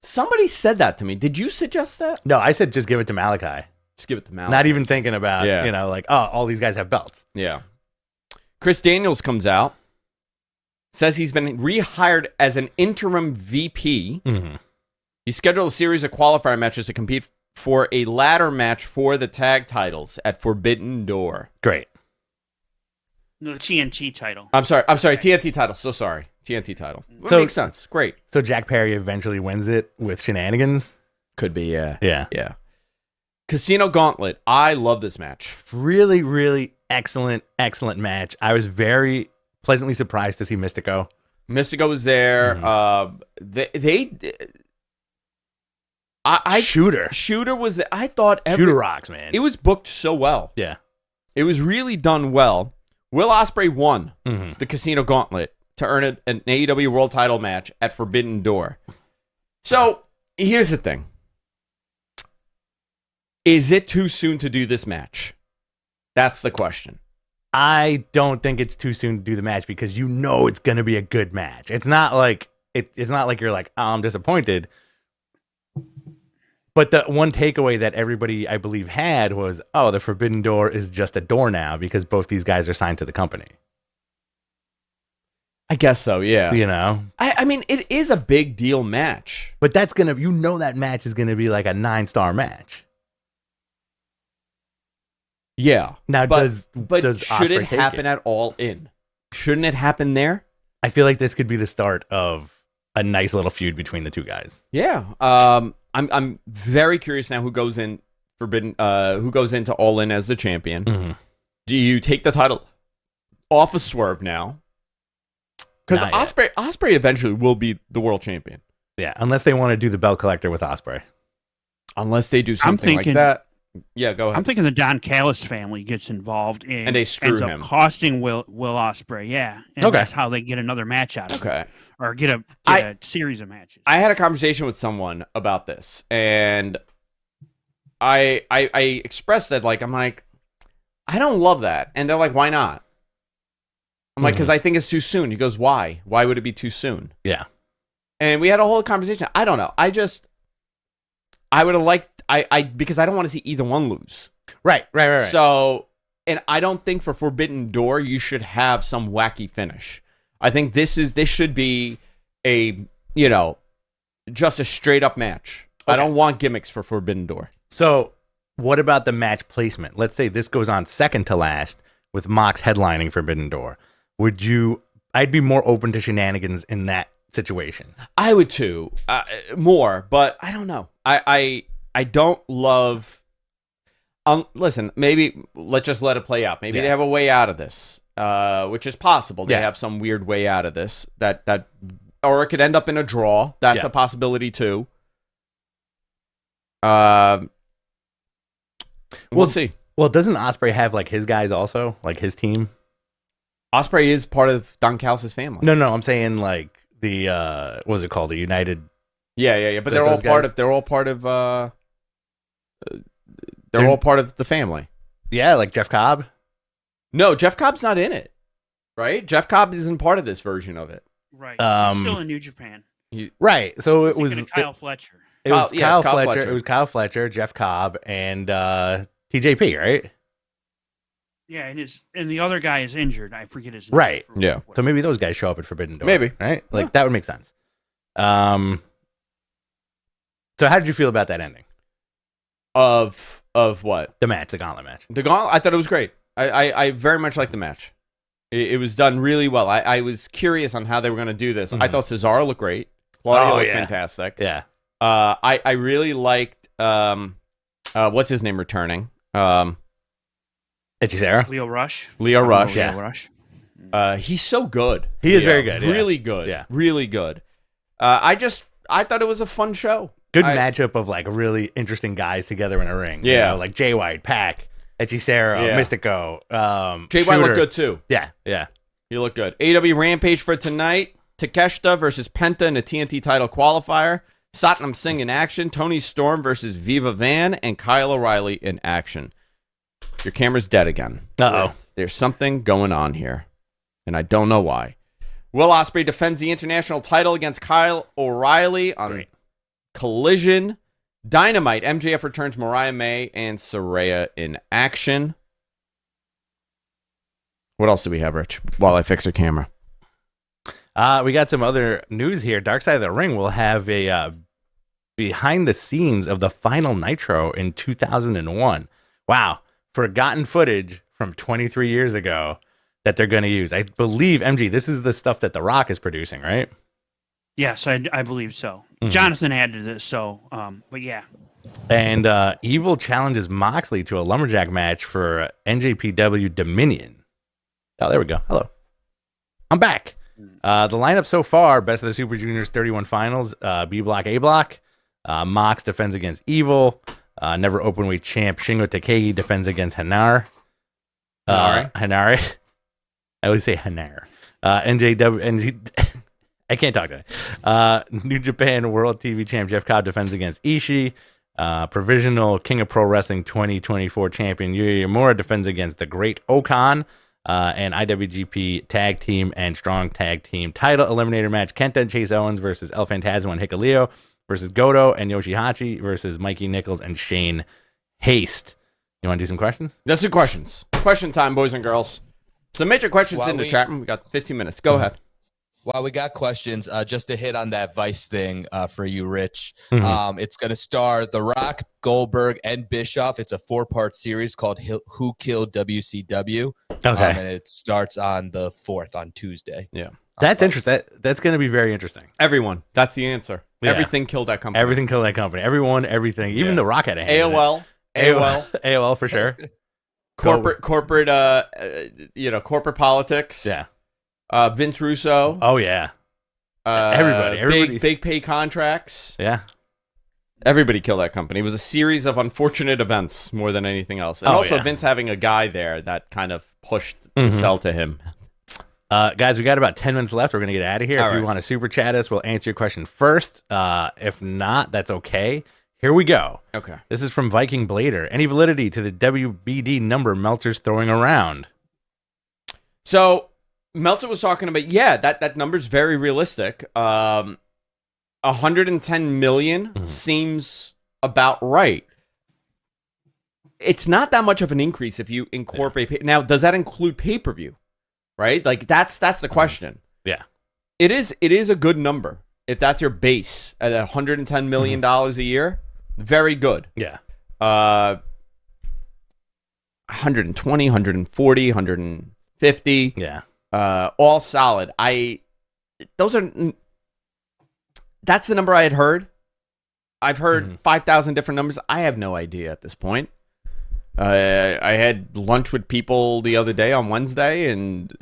Somebody said that to me. Did you suggest that? No, I said just give it to Malachi. Just give it to Malachi. Not even thinking about, all these guys have belts. Yeah. Chris Daniels comes out, says he's been rehired as an interim VP. He scheduled a series of qualifier matches to compete for a ladder match for the tag titles at Forbidden Door. Great. No, TNT title. I'm sorry, TNT title. So sorry. TNT title. So- Makes sense. Great. So Jack Perry eventually wins it with shenanigans. Could be, yeah. Yeah. Casino Gauntlet. I love this match. Really, really excellent match. I was very pleasantly surprised to see Mystico. Mystico was there. Shooter was there. I thought Shooter rocks, man. It was booked so well. Yeah. It was really done well. Will Osprey won the Casino Gauntlet to earn an AEW World Title match at Forbidden Door. So here's the thing. Is it too soon to do this match? That's the question. I don't think it's too soon to do the match because it's going to be a good match. It's not like it's not like you're like, oh, I'm disappointed. But the one takeaway that everybody, I believe, had was, oh, the Forbidden Door is just a door now because both these guys are signed to the company. I guess so, yeah. You know? I mean, it is a big deal match. But that's going to, that match is going to be like a 9-star match. Yeah. Now, does should it Osprey take happen it? at All In? Shouldn't it happen there? I feel like this could be the start of a nice little feud between the two guys. Yeah. I'm very curious now who goes into All In as the champion. Mm-hmm. Do you take the title off of Swerve now? Because Osprey eventually will be the world champion. Yeah, unless they want to do the belt collector with Osprey. Unless they do something like that. Yeah, go ahead. I'm thinking the Don Callis family gets involved and they screw ends him. Up costing Will Osprey. Yeah, and that's how they get another match out of it, or get a series of matches. I had a conversation with someone about this, and I expressed that I'm like, I don't love that, and they're like, why not? I'm like, because I think it's too soon. He goes, why? Why would it be too soon? Yeah. And we had a whole conversation. I don't know. I would have liked, because I don't want to see either one lose. Right. So, and I don't think for Forbidden Door, you should have some wacky finish. I think this should be just a straight up match. Okay. I don't want gimmicks for Forbidden Door. So, what about the match placement? Let's say this goes on second to last with Mox headlining Forbidden Door. I'd be more open to shenanigans in that situation. I would too, more, but I don't know. I don't love. Listen, maybe let's just let it play out. Maybe they have a way out of this, which is possible. They have some weird way out of this that, or it could end up in a draw. That's a possibility too. We'll see. Well, doesn't Osprey have his guys also, his team? Osprey is part of Don Callis' family. No, I'm saying the what was it called? The United. Yeah. But they're all part of. They're all part of. They're all part of the family. Yeah, like Jeff Cobb. No, Jeff Cobb's not in it. Right? Jeff Cobb isn't part of this version of it. Right. He's still in New Japan. Right. So it was Kyle Fletcher. It was Kyle Fletcher. It was Kyle Fletcher, Jeff Cobb, and TJP, right? Yeah, and the other guy is injured. I forget his name. Right. Yeah. So maybe those guys show up at Forbidden Door. Maybe. Right? That would make sense. So how did you feel about that ending? Of what? The match, the gauntlet match. The gauntlet, I thought it was great. I very much liked the match. It was done really well. I was curious on how they were going to do this. I thought Cesaro looked great. Claudio looked fantastic. Yeah. I really liked what's his name returning? Sarah? Leo Rush. Leo Rush. Yeah. Leo Rush. He's so good. He is very good. Really good. Yeah. Really good. I thought it was a fun show. Good matchup of really interesting guys together in a ring. Yeah. Like Jay White, Pac, Hechicero, Mystico. Jay White looked good too. Yeah. He looked good. AEW Rampage for tonight. Takeshita versus Penta in a TNT title qualifier. Satnam Singh in action. Tony Storm versus Viva Van. And Kyle O'Reilly in action. Your camera's dead again. Uh-oh. There's something going on here. And I don't know why. Will Ospreay defends the international title against Kyle O'Reilly on Collision. Dynamite. MJF returns Mariah May and Saraya in action. What else do we have, Rich? While I fix her camera. We got some other news here. Dark Side of the Ring will have a behind the scenes of the final Nitro in 2001. Wow. Forgotten footage from 23 years ago that they're going to use. I believe, MG, this is the stuff that The Rock is producing, right? Yes, I believe so. Jonathan added this, so, but yeah. And Evil challenges Moxley to a lumberjack match for NJPW Dominion. Oh, there we go. Hello. I'm back. The lineup so far, Best of the Super Juniors 31 finals, B Block, A Block. Mox defends against Evil. Never Openweight champ Shingo Takagi defends against Hanare. Hanare. I always say Hanare. I can't talk today. New Japan World TV champ Jeff Cobb defends against Ishii. Provisional King of Pro Wrestling 2024 champion Yuya Uemura defends against the Great Okan. And IWGP Tag Team and Strong Tag Team title eliminator match. Kenta and Chase Owens versus El Phantasmo and Hikuleo versus Goto and Yoshihashi versus Mikey Nichols and Shane Haste. You want to do some questions? Let's do questions. Question time, boys and girls. Submit your questions in the chat room. We got 15 minutes. Go ahead. While we got questions, just to hit on that Vice thing for you, Rich. Mhm. It's going to star The Rock, Goldberg, and Bischoff. It's a 4-part series called Who Killed WCW. Okay. And it starts on the 4th, on Tuesday. Yeah. That's interesting. That's going to be very interesting. Everyone. That's the answer. Yeah. Everything killed that company. Everything killed that company. Everyone, everything. Even The Rock had a hand in it. AOL. AOL for sure. Corporate, corporate politics. Yeah. Vince Russo. Oh yeah. Everybody. Big pay contracts. Yeah. Everybody killed that company. It was a series of unfortunate events more than anything else. And also Vince having a guy there that kind of pushed the sell to him. Guys, we got about 10 minutes left. We're going to get out of here. If you right. want to super chat us, we'll answer your question first. If not, that's okay. Here we go. Okay. This is from Viking Blader. Any validity to the WBD number Meltzer's throwing around? So Meltzer was talking about, that number's very realistic. 110 million seems about right. It's not that much of an increase if you incorporate. Now, does that include pay-per-view? Right? Like that's the question. Yeah. It is a good number. If that's your base at $110 million a year, very good. Yeah. 120, 140, 150. Yeah. All solid. That's the number I had heard. I've heard 5,000 different numbers. I have no idea at this point. I had lunch with people the other day on Wednesday, and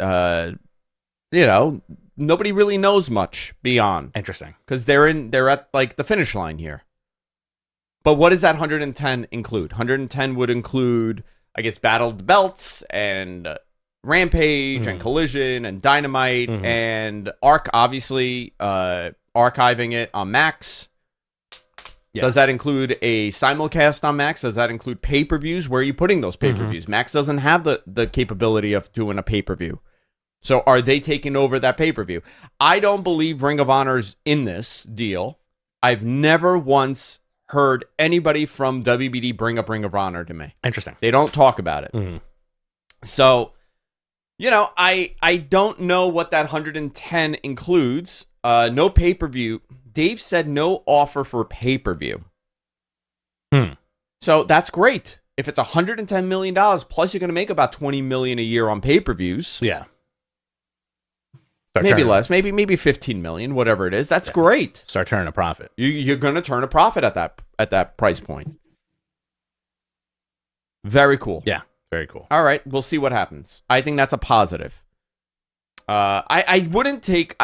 nobody really knows much beyond. Interesting. Because they're at like the finish line here. But what does that 110 include? 110 would include, I guess, Battle of the Belts and Rampage and Collision and Dynamite and Arc, obviously, archiving it on Max. Yeah. Does that include a simulcast on Max? Does that include pay-per-views? Where are you putting those pay-per-views? Max doesn't have the capability of doing a pay-per-view. So are they taking over that pay-per-view? I don't believe Ring of Honor's in this deal. I've never once heard anybody from WBD bring up Ring of Honor to me. Interesting. They don't talk about it. So, I don't know what that 110 includes. No pay-per-view. Dave said no offer for pay-per-view. So that's great. If it's $110 million, plus you're going to make about $20 million a year on pay-per-views. Yeah. Maybe less, maybe $15 million, whatever it is. That's great. Start turning a profit. You're going to turn a profit at that price point. Very cool. Yeah, very cool. All right, we'll see what happens. I think that's a positive. I wouldn't take.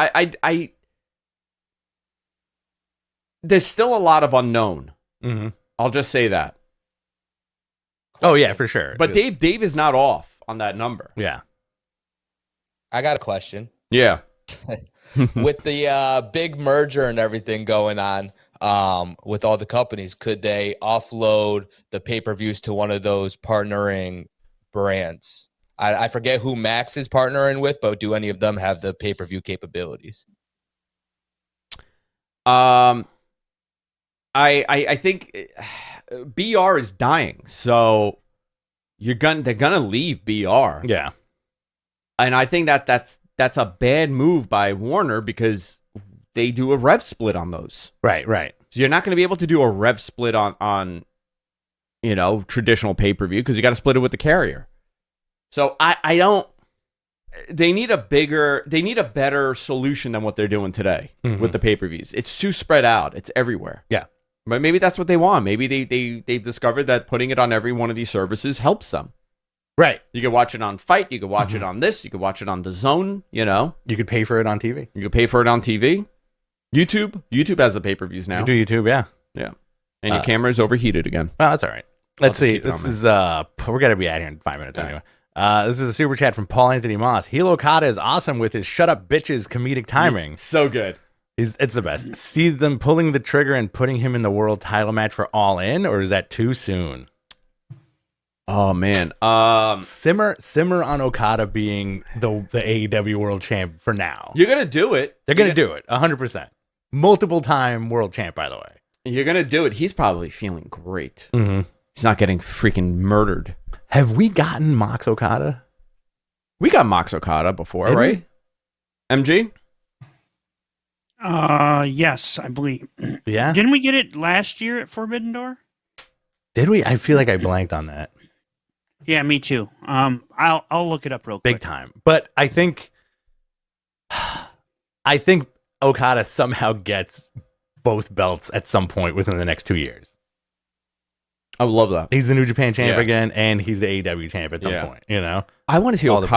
There's still a lot of unknown. I'll just say that. Oh yeah, for sure. But Dave is not off on that number. Yeah. I got a question. Yeah. With the big merger and everything going on with all the companies, could they offload the pay-per-views to one of those partnering brands? I forget who Max is partnering with, but do any of them have the pay-per-view capabilities? I think BR is dying, so they're gonna leave BR. Yeah. And I think that's a bad move by Warner because they do a rev split on those. Right. So you're not going to be able to do a rev split on traditional pay-per-view because you got to split it with the carrier. So I don't. They need a better solution than what they're doing today with the pay-per-views. It's too spread out. It's everywhere. Yeah. But maybe that's what they want. Maybe they've discovered that putting it on every one of these services helps them. Right. You could watch it on Fight. You could watch it on this. You could watch it on DAZN. You could pay for it on TV. You could pay for it on TV. YouTube has the pay-per-views now. You do YouTube, yeah. Yeah. And your camera's overheated again. Well, that's all right. Let's see. This is we're gonna be out here in 5 minutes anyway. This is a super chat from Paul Anthony Moss. Hilo Okada is awesome with his "shut up, bitches" comedic timing. So good. It's the best. See them pulling the trigger and putting him in the world title match for All In, or is that too soon? Oh man. Simmer on Okada being the AEW world champ for now. You're gonna do it. They're gonna do it 100%. Multiple time world champ, by the way. You're gonna do it. He's probably feeling great. He's not getting freaking murdered. Have we gotten Mox Okada? We got Mox Okada before, right? MG? Yes, I believe. Yeah. Didn't we get it last year at Forbidden Door? Did we? I feel like I blanked on that. Yeah, me too. I'll look it up real quick. Big time. But I think Okada somehow gets both belts at some point within the next 2 years. I would love that. He's the New Japan champ Yeah. again, and he's the AEW champ at some Yeah. point. You know. I want to see All the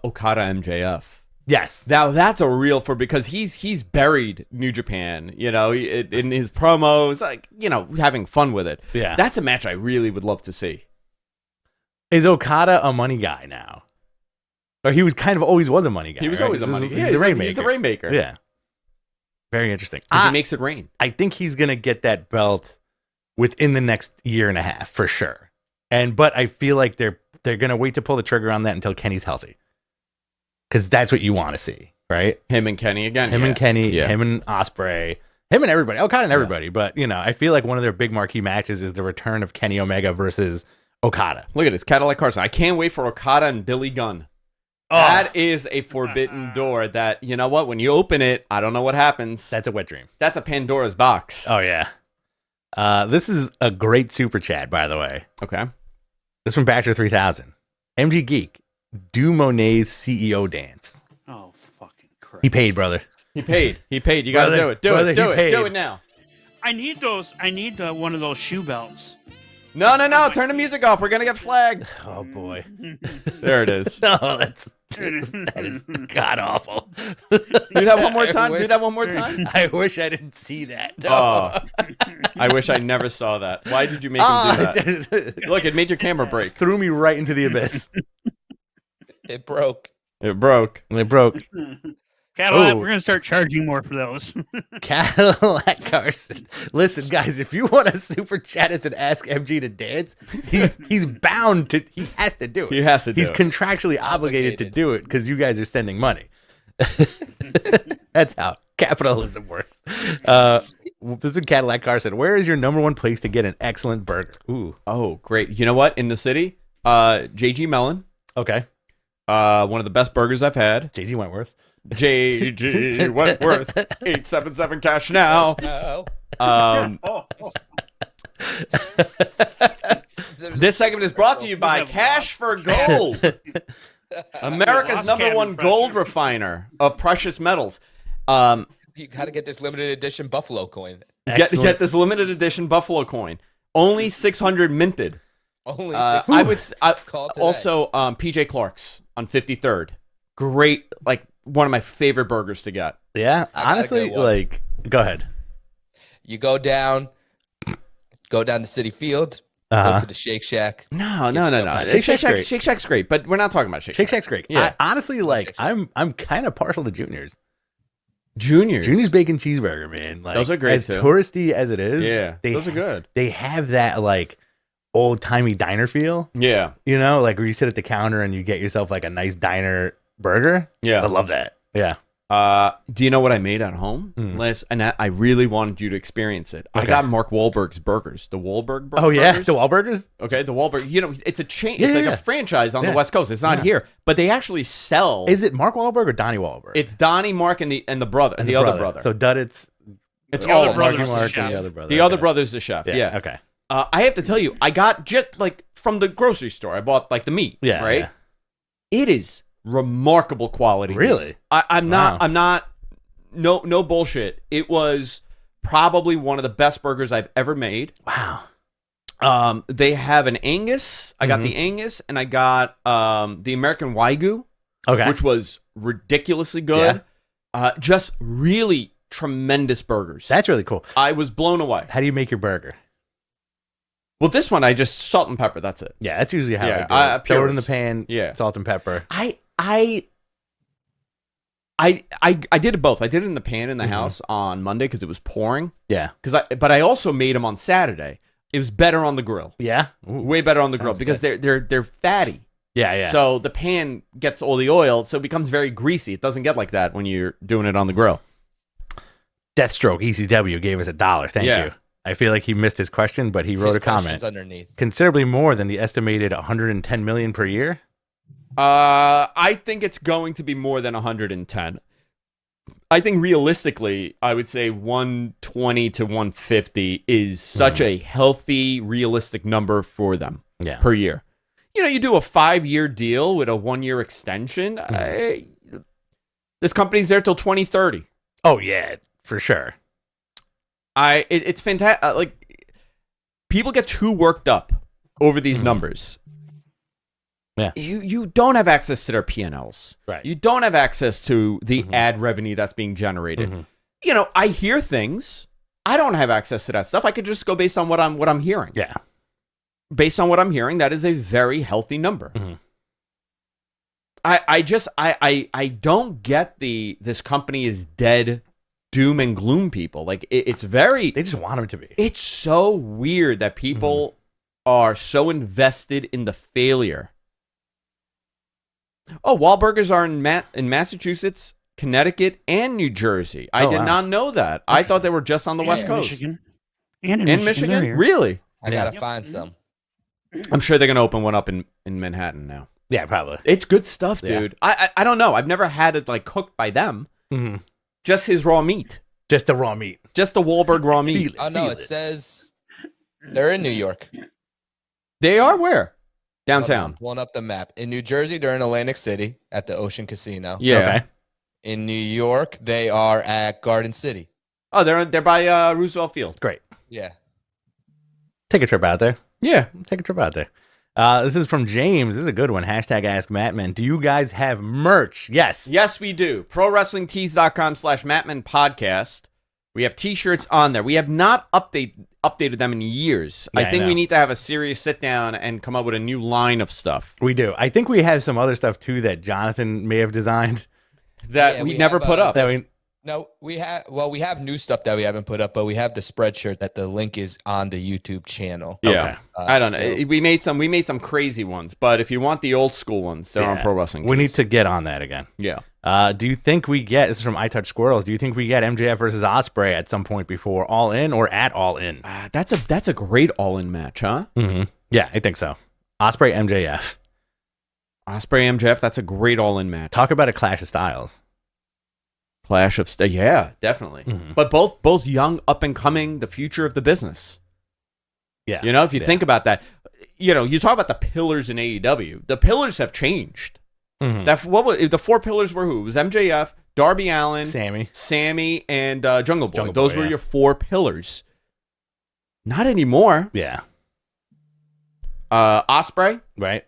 Okada MJF. Yes. Now that's a real because he's buried New Japan, you know, in his promos, like, you know, having fun with it. Yeah. That's a match I really would love to see. Is Okada a money guy now? Or he was kind of always was a money guy. He was right? always a He's money. He's Yeah, the rainmaker. He's a rainmaker. Yeah. Very interesting. 'Cause he makes it rain. I think he's gonna get that belt within the next year and a half for sure. But I feel like they're gonna wait to pull the trigger on that until Kenny's healthy, because that's what you want to see, right? Him and Kenny again. Him and Kenny, Yeah. him and Osprey, him and everybody, Okada and everybody. But you know, I feel like one of their big marquee matches is the return of Kenny Omega versus Okada. Look at this, Cadillac Carson. I can't wait for Okada and Billy Gunn. That is a forbidden door that, you know what, when you open it, I don't know what happens. That's a wet dream. That's a Pandora's box. Oh yeah. This is a great super chat, by the way. Okay. This from Batcher 3000. MG Geek, do Monet's CEO dance. Oh, fucking Christ. He paid, brother. He paid. You got to Brother, do it. Do brother, it. Do he it. paid. Do it now. I need those. I need one of those shoe belts. No. Turn the music off. We're going to get flagged. Oh boy. There it is. Oh, that is god awful. Do that one more time. Do that one more time. I wish I didn't see that. No. Oh, I wish I never saw that. Why did you make him do that? Look, it made your camera break. Threw me right into the abyss. It broke. It broke. It broke. Cadillac, Ooh. we're gonna start charging more for those. Cadillac Carson. Listen, guys, if you want to super chat us and ask MG to dance, he's bound to. He has to do it. He has to do He's it. contractually obligated to do it because you guys are sending money. That's how capitalism works. This is Cadillac Carson. Where is your number one place to get an excellent burger? Ooh. Oh, great. You know what? In the city, JG Mellon. Okay. One of the best burgers I've had. JG Wentworth. JG Wentworth. 877 cash now. No. This segment is brought to you by Cash for Gold, America's Lost number Cabin one Pressure. gold refiner of precious metals. You got to get this limited edition Buffalo coin. Get this limited edition Buffalo coin. Only 600 minted. Only I would Call today. also PJ Clark's on 53rd. Great, like one of my favorite burgers to get. Yeah. I got a Honestly, good one. like, go ahead. You go down to City Field, go to the Shake Shack. No. Shake Shack's great. Shake Shack's great, but we're not talking about Shake Shake Shack. Shack's great. Yeah. Honestly, like, I'm kind of partial to Junior's. Junior's. Junior's bacon cheeseburger, man. Like, Those are great, as too. touristy as it is. Yeah, those are good. They have that like old timey diner feel. Yeah. You know, like where you sit at the counter and you get yourself like a nice diner burger. Yeah. I love that. Yeah. Do you know what I made at home? And I really wanted you to experience it. I Okay. got Mark Wahlberg's burgers. The Wahlberg burgers. Oh yeah, the Wahlburgers. Okay, the Wahlberg. You know, it's a chain. Yeah, It's like yeah. a franchise on Yeah. the West Coast. It's not Yeah. here, but they actually sell. Is it Mark Wahlberg or Donnie Wahlberg? It's Donnie, Mark, and the brother, And the other brother. So Duddits. It's The all other of them. brother's the Mark chef. and the other brother. The other brother's the chef. Yeah. Okay. I have to tell you, I got just like from the grocery store. I bought like the meat. Yeah. Right. yeah. It is remarkable quality. Really? I'm Wow. not. No bullshit. It was probably one of the best burgers I've ever made. Wow. They have an Angus. I got the Angus, and I got the American Wagyu, Okay. which was ridiculously good. Just really tremendous burgers. That's really cool. I was blown away. How do you make your burger? Well, this one I just salt and pepper. That's it. Yeah, that's usually how Yeah, I do it. Throw it in the purist. pan. Yeah. Salt and pepper. I did it both. I did it in the pan in the house on Monday because it was pouring. Yeah. But I also made them on Saturday. It was better on the grill. Yeah. Ooh. Way better on the grill Sounds because they're fatty. Yeah. Yeah. So the pan gets all the oil, so it becomes very greasy. It doesn't get like that when you're doing it on the grill. Deathstroke ECW gave us $1. Thank Yeah. you. I feel like he missed his question, but he wrote His a comment. question's underneath. Considerably more than the estimated 110 million per year. I think it's going to be more than 110. I think realistically, I would say 120 to 150 is such a healthy, realistic number for them per year. You do a 5-year deal with a 1-year extension. This company's there till 2030. Oh yeah, for sure. It's fantastic. Like, people get too worked up over these numbers. Yeah. You don't have access to their P&Ls. Right. You don't have access to the ad revenue that's being generated. I hear things. I don't have access to that stuff. I could just go based on what I'm hearing. Yeah. Based on what I'm hearing, that is a very healthy number. I don't get this company is dead, doom and gloom people. Like, it's very... They just want them to be. It's so weird that people are so invested in the failure. Oh, Wahlburgers are in Massachusetts, Connecticut, and New Jersey. I did not know that. I thought they were just on the West Coast. Michigan. And in Michigan? Really? I gotta find some. I'm sure they're going to open one up in Manhattan now. Yeah, probably. It's good stuff, dude. I don't know. I've never had it like cooked by them. Just his raw meat. Just the raw meat. Just the Wahlberg raw meat. Oh, no, it says they're in New York. They are where? Downtown. I'm pulling up the map. In New Jersey, they're in Atlantic City at the Ocean Casino. Yeah. Okay. In New York, they are at Garden City. Oh, they're by Roosevelt Field. Great. Yeah. Take a trip out there. Yeah. Take a trip out there. This is from James. This is a good one. Hashtag Ask Mattman. Do you guys have merch? Yes. Yes, we do. ProWrestlingTees.com/Mattman Podcast. We have T-shirts on there. We have not updated them in years. Yeah, I think I know. we need to have a serious sit down and come up with a new line of stuff We do. I think we have some other stuff too that Jonathan may have designed. that Yeah, we we never have, put up. That we, No, we have new stuff that we haven't put up, but we have the spreadshirt that the link is on the YouTube channel. Yeah. Okay. I don't know. still. We made some crazy ones, but if you want the old school ones, they're on Pro Wrestling We need Tees. to get on that again. Yeah. Do you think we get, this is from I Touch Squirrels, do you think we get MJF versus Osprey at some point before All In or at All In? That's a great all-in match, huh? Yeah, I think so. Osprey, MJF. Osprey MJF, that's a great all-in match. Talk about a clash of styles. Clash of yeah, definitely. But both young, up and coming, the future of the business. Yeah. If you think about that, you talk about the pillars in AEW. The pillars have changed. The 4 pillars were who? It was MJF, Darby Allin, Sammy, and Jungle Boy. Those were your 4 pillars. Not anymore. Yeah. Osprey, Right.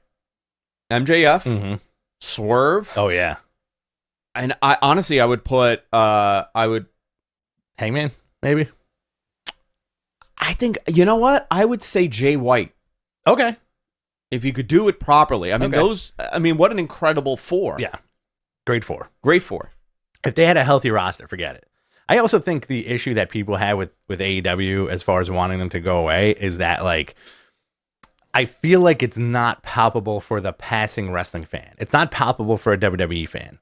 MJF, Swerve. Oh, yeah. And I honestly, I would put, Hangman, maybe? I think, you know what? I would say Jay White. Okay. If you could do it properly. I mean, what an incredible 4. Yeah. Great 4. Great 4. If they had a healthy roster, forget it. I also think the issue that people have with AEW as far as wanting them to go away is that, like, I feel like it's not palpable for the passing wrestling fan. It's not palpable for a WWE fan,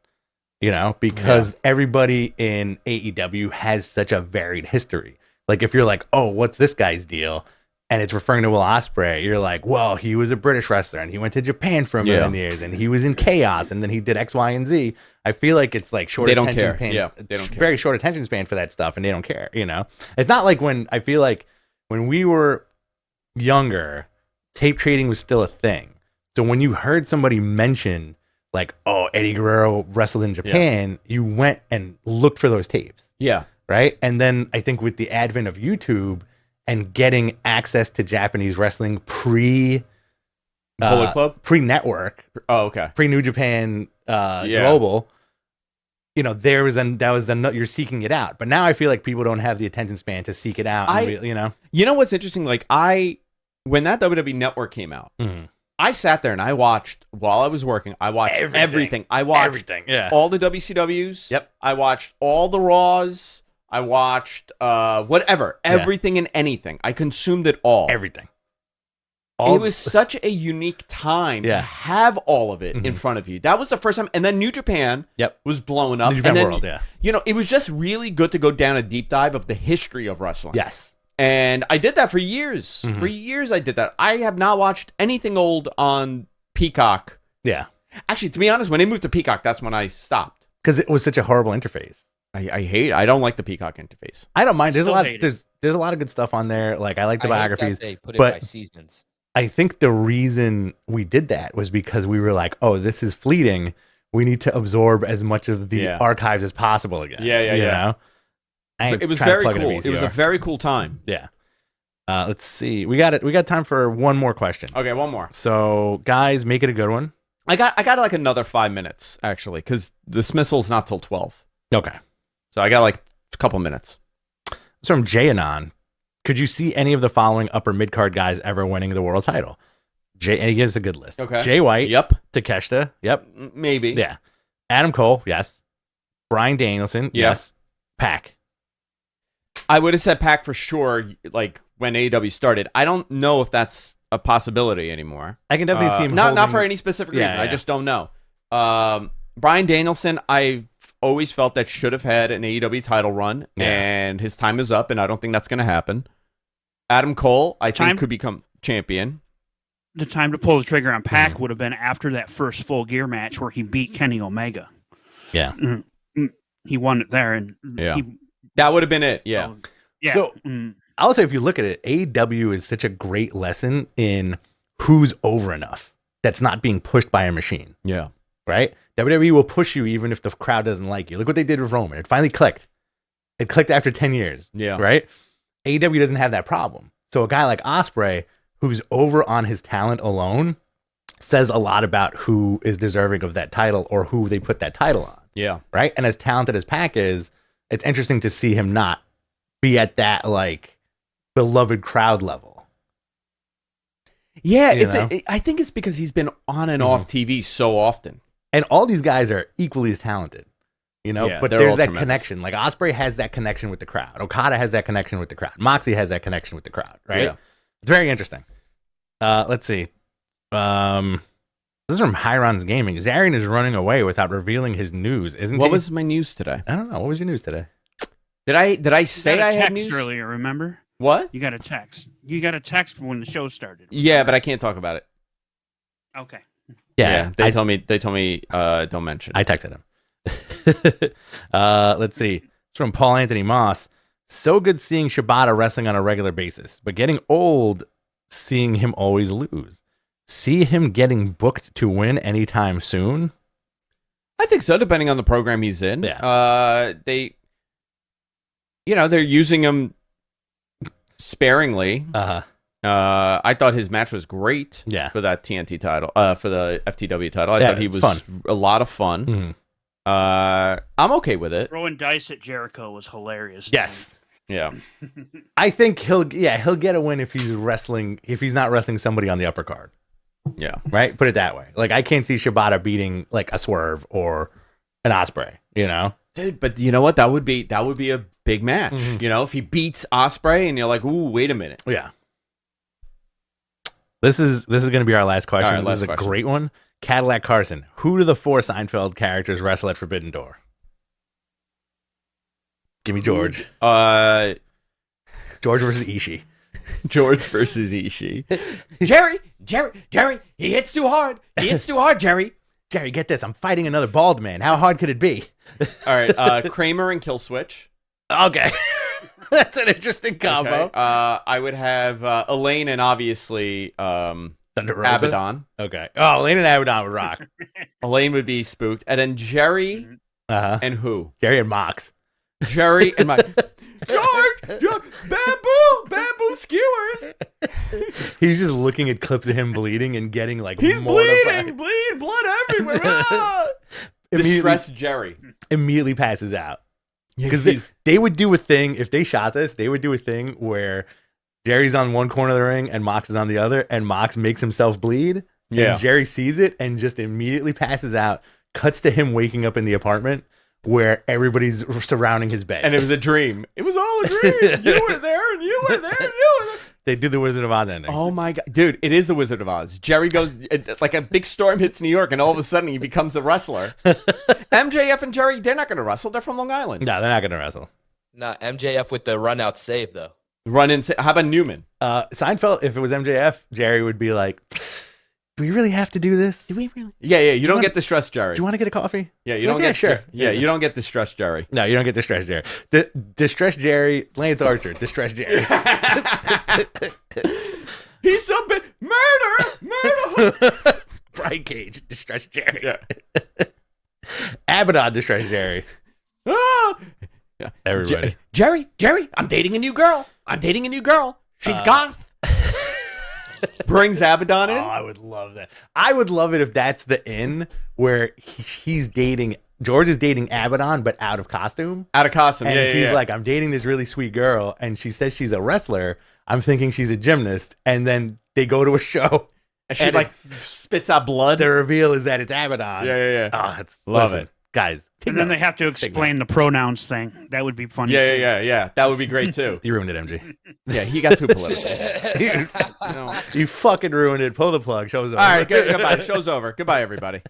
because everybody in AEW has such a varied history. Like, if you're like, oh, what's this guy's deal? And it's referring to Will Ospreay, you're like, well, he was a British wrestler and he went to Japan for a million years and he was in Chaos and then he did X, Y, and Z. I feel like it's like short attention span. Yeah, they don't care. Very short attention span for that stuff, and they don't care. It's not like when I feel like when we were younger, tape trading was still a thing. So when you heard somebody mention like, oh, Eddie Guerrero wrestled in Japan, you went and looked for those tapes. Yeah. Right. And then I think with the advent of YouTube and getting access to Japanese wrestling Bullet Club, pre-network, pre-New Japan Global, there was you're seeking it out. But now I feel like people don't have the attention span to seek it out. You know what's interesting? Like when that WWE Network came out, I sat there and I watched while I was working. I watched everything. I watched everything. Yeah. All the WCWs. Yep. I watched all the Raws. I watched whatever, everything and anything. I consumed it all. Everything. It was such a unique time to have all of it in front of you. That was the first time. And then New Japan was blowing up. New Japan and then, World, it was just really good to go down a deep dive of the history of wrestling. Yes. And I did that for years. For years I did that. I have not watched anything old on Peacock. Yeah. Actually, to be honest, when they moved to Peacock, that's when I stopped. because it was such a horrible interface. I don't like the Peacock interface. I don't mind. There's a Still lot. hate it. There's a lot of good stuff on there. Like I like the I hate biographies. that they put it but- by seasons. I think the reason we did that was because we were like, oh, this is fleeting. We need to absorb as much of the archives as possible again. Yeah. You know? I ain't It was trying to very plug in a cool. It was a VCR. very cool time. Yeah. Let's see. We got time for one more question. Okay, one more. So, guys, make it a good one. I got like another 5 minutes actually, because the dismissal's not till 12. Okay. So I got like a couple minutes. It's from Jayanon. Could you see any of the following upper mid card guys ever winning the world title? And he gives a good list. Okay. Jay White. Yep. Takeshita. Yep. Maybe. Yeah. Adam Cole. Yes. Bryan Danielson. Yeah. Yes. Pac. I would have said Pac for sure, like when AEW started. I don't know if that's a possibility anymore. I can definitely see him. Not holding- for any specific reason. Yeah, I yeah. just don't know. Bryan Danielson, I've always felt that should have had an AEW title run, Yeah. and his time is up, and I don't think that's going to happen. Adam Cole, I think, could become champion. The time to pull the trigger on Pac would have been after that first Full Gear match where he beat Kenny Omega. Yeah. He won it there, and Yeah. That would have been it. Yeah. yeah. So- I'll say if you look at it, AEW is such a great lesson in who's over enough that's not being pushed by a machine, Yeah. right? WWE will push you even if the crowd doesn't like you. Look what they did with Roman. It finally clicked. It clicked after 10 years. Yeah. Right? AEW doesn't have that problem. So a guy like Osprey, who's over on his talent alone, says a lot about who is deserving of that title or who they put that title on. Yeah. Right? And as talented as Pac is, it's interesting to see him not be at that like beloved crowd level. Yeah. You know? I think it's because he's been on and off TV so often. And all these guys are equally as talented, you know, Yeah, but they're there's all that tremendous. connection. Like Osprey has that connection with the crowd. Okada has that connection with the crowd. Moxley has that connection with the crowd, right? Yeah. It's very interesting. Let's see. This is from Hiron's Gaming. Zarian is running away without revealing his news, isn't he? What was my news today? I don't know. What was your news today? Did I You say got a I had text news earlier, remember? What? You got a text. You got a text when the show started. Yeah, but I can't talk about it. Okay. They told me don't mention. I texted him. Let's see. It's from Paul Anthony Moss. So good seeing Shibata wrestling on a regular basis, but getting old seeing him always lose. See him getting booked to win anytime soon? I think so, depending on the program he's in. Yeah. They're using him sparingly. Uh-huh. I thought his match was great. Yeah. For that TNT title, for the FTW title. I Yeah, thought he it's was fun. a lot of fun. Mhm. I'm okay with it. Throwing dice at Jericho was hilarious. Yes. Yeah. I think he'll get a win if he's not wrestling somebody on the upper card. Yeah. Right? Put it that way. Like I can't see Shibata beating like a Swerve or an Osprey, you know? Dude, but you know what? That would be a big match. Mhm. You know, if he beats Osprey and you're like, ooh, wait a minute. Yeah. This is going to be our last question. All right, This last is a question. great one. Cadillac Carson. Who do the 4 Seinfeld characters wrestle at Forbidden Door? Give me George. George versus Ishii. George versus Ishii. Jerry, he hits too hard. He hits too hard, Jerry. Jerry, get this. I'm fighting another bald man. How hard could it be? All right, Kramer and Killswitch. Okay. That's an interesting combo. Okay. I would have Elaine and obviously Thunder Rosa? Abaddon. Okay. Oh, Lane and Abaddon would rock. Elaine would be spooked. And then Jerry Uh-huh. and who? Jerry and Mox. Jerry and my George, bamboo skewers. He's just looking at clips of him bleeding and getting like He's mortified. bleeding, blood everywhere. Ah! Distressed Jerry. Immediately passes out. Because Because they would do a thing, if they shot this, they would do a thing where Jerry's on one corner of the ring and Mox is on the other, and Mox makes himself bleed. Yeah. And Jerry sees it and just immediately passes out. Cuts to him waking up in the apartment where everybody's surrounding his bed. and it was a dream. It was all a dream. You were there, and you were there, and you were there. They did the Wizard of Oz ending. Oh my god, dude! It is the Wizard of Oz. Jerry goes like a big storm hits New York, and all of a sudden he becomes a wrestler. MJF and Jerry, they're not going to wrestle. They're from Long Island. No, they're not going to wrestle. Nah, MJF with the run out save though. Run into. How about Newman? Seinfeld, if it was MJF, Jerry would be like, Do we really have to do this? Do we really? Yeah. You don't get distressed, Jerry. Do you want to get a coffee? Yeah, you don't get sure. Yeah, you don't get distressed, Jerry. No, you don't get distressed Jerry. Distressed Jerry, Lance Archer, distressed Jerry. He's so big. Murder. Brian Cage, distressed Jerry. Yeah. Abaddon, distressed Jerry. Ah! Everybody. Jerry, I'm dating a new girl. She's goth. Brings Abaddon in. Oh, I would love that. I would love it if that's the in where he's dating. George is dating Abaddon, but out of costume. Out of costume. And he's like, I'm dating this really sweet girl, and she says she's a wrestler. I'm thinking she's a gymnast, and then they go to a show. And she like spits out blood. The reveal is that it's Abaddon. Yeah. Oh, Love it. Guys. And then they have to explain the pronouns thing. That would be funny. Yeah. That would be great too. You ruined it, MG. Yeah, he got too political. You fucking ruined it. Pull the plug. Show's over. All right, goodbye. Show's over. Goodbye, everybody.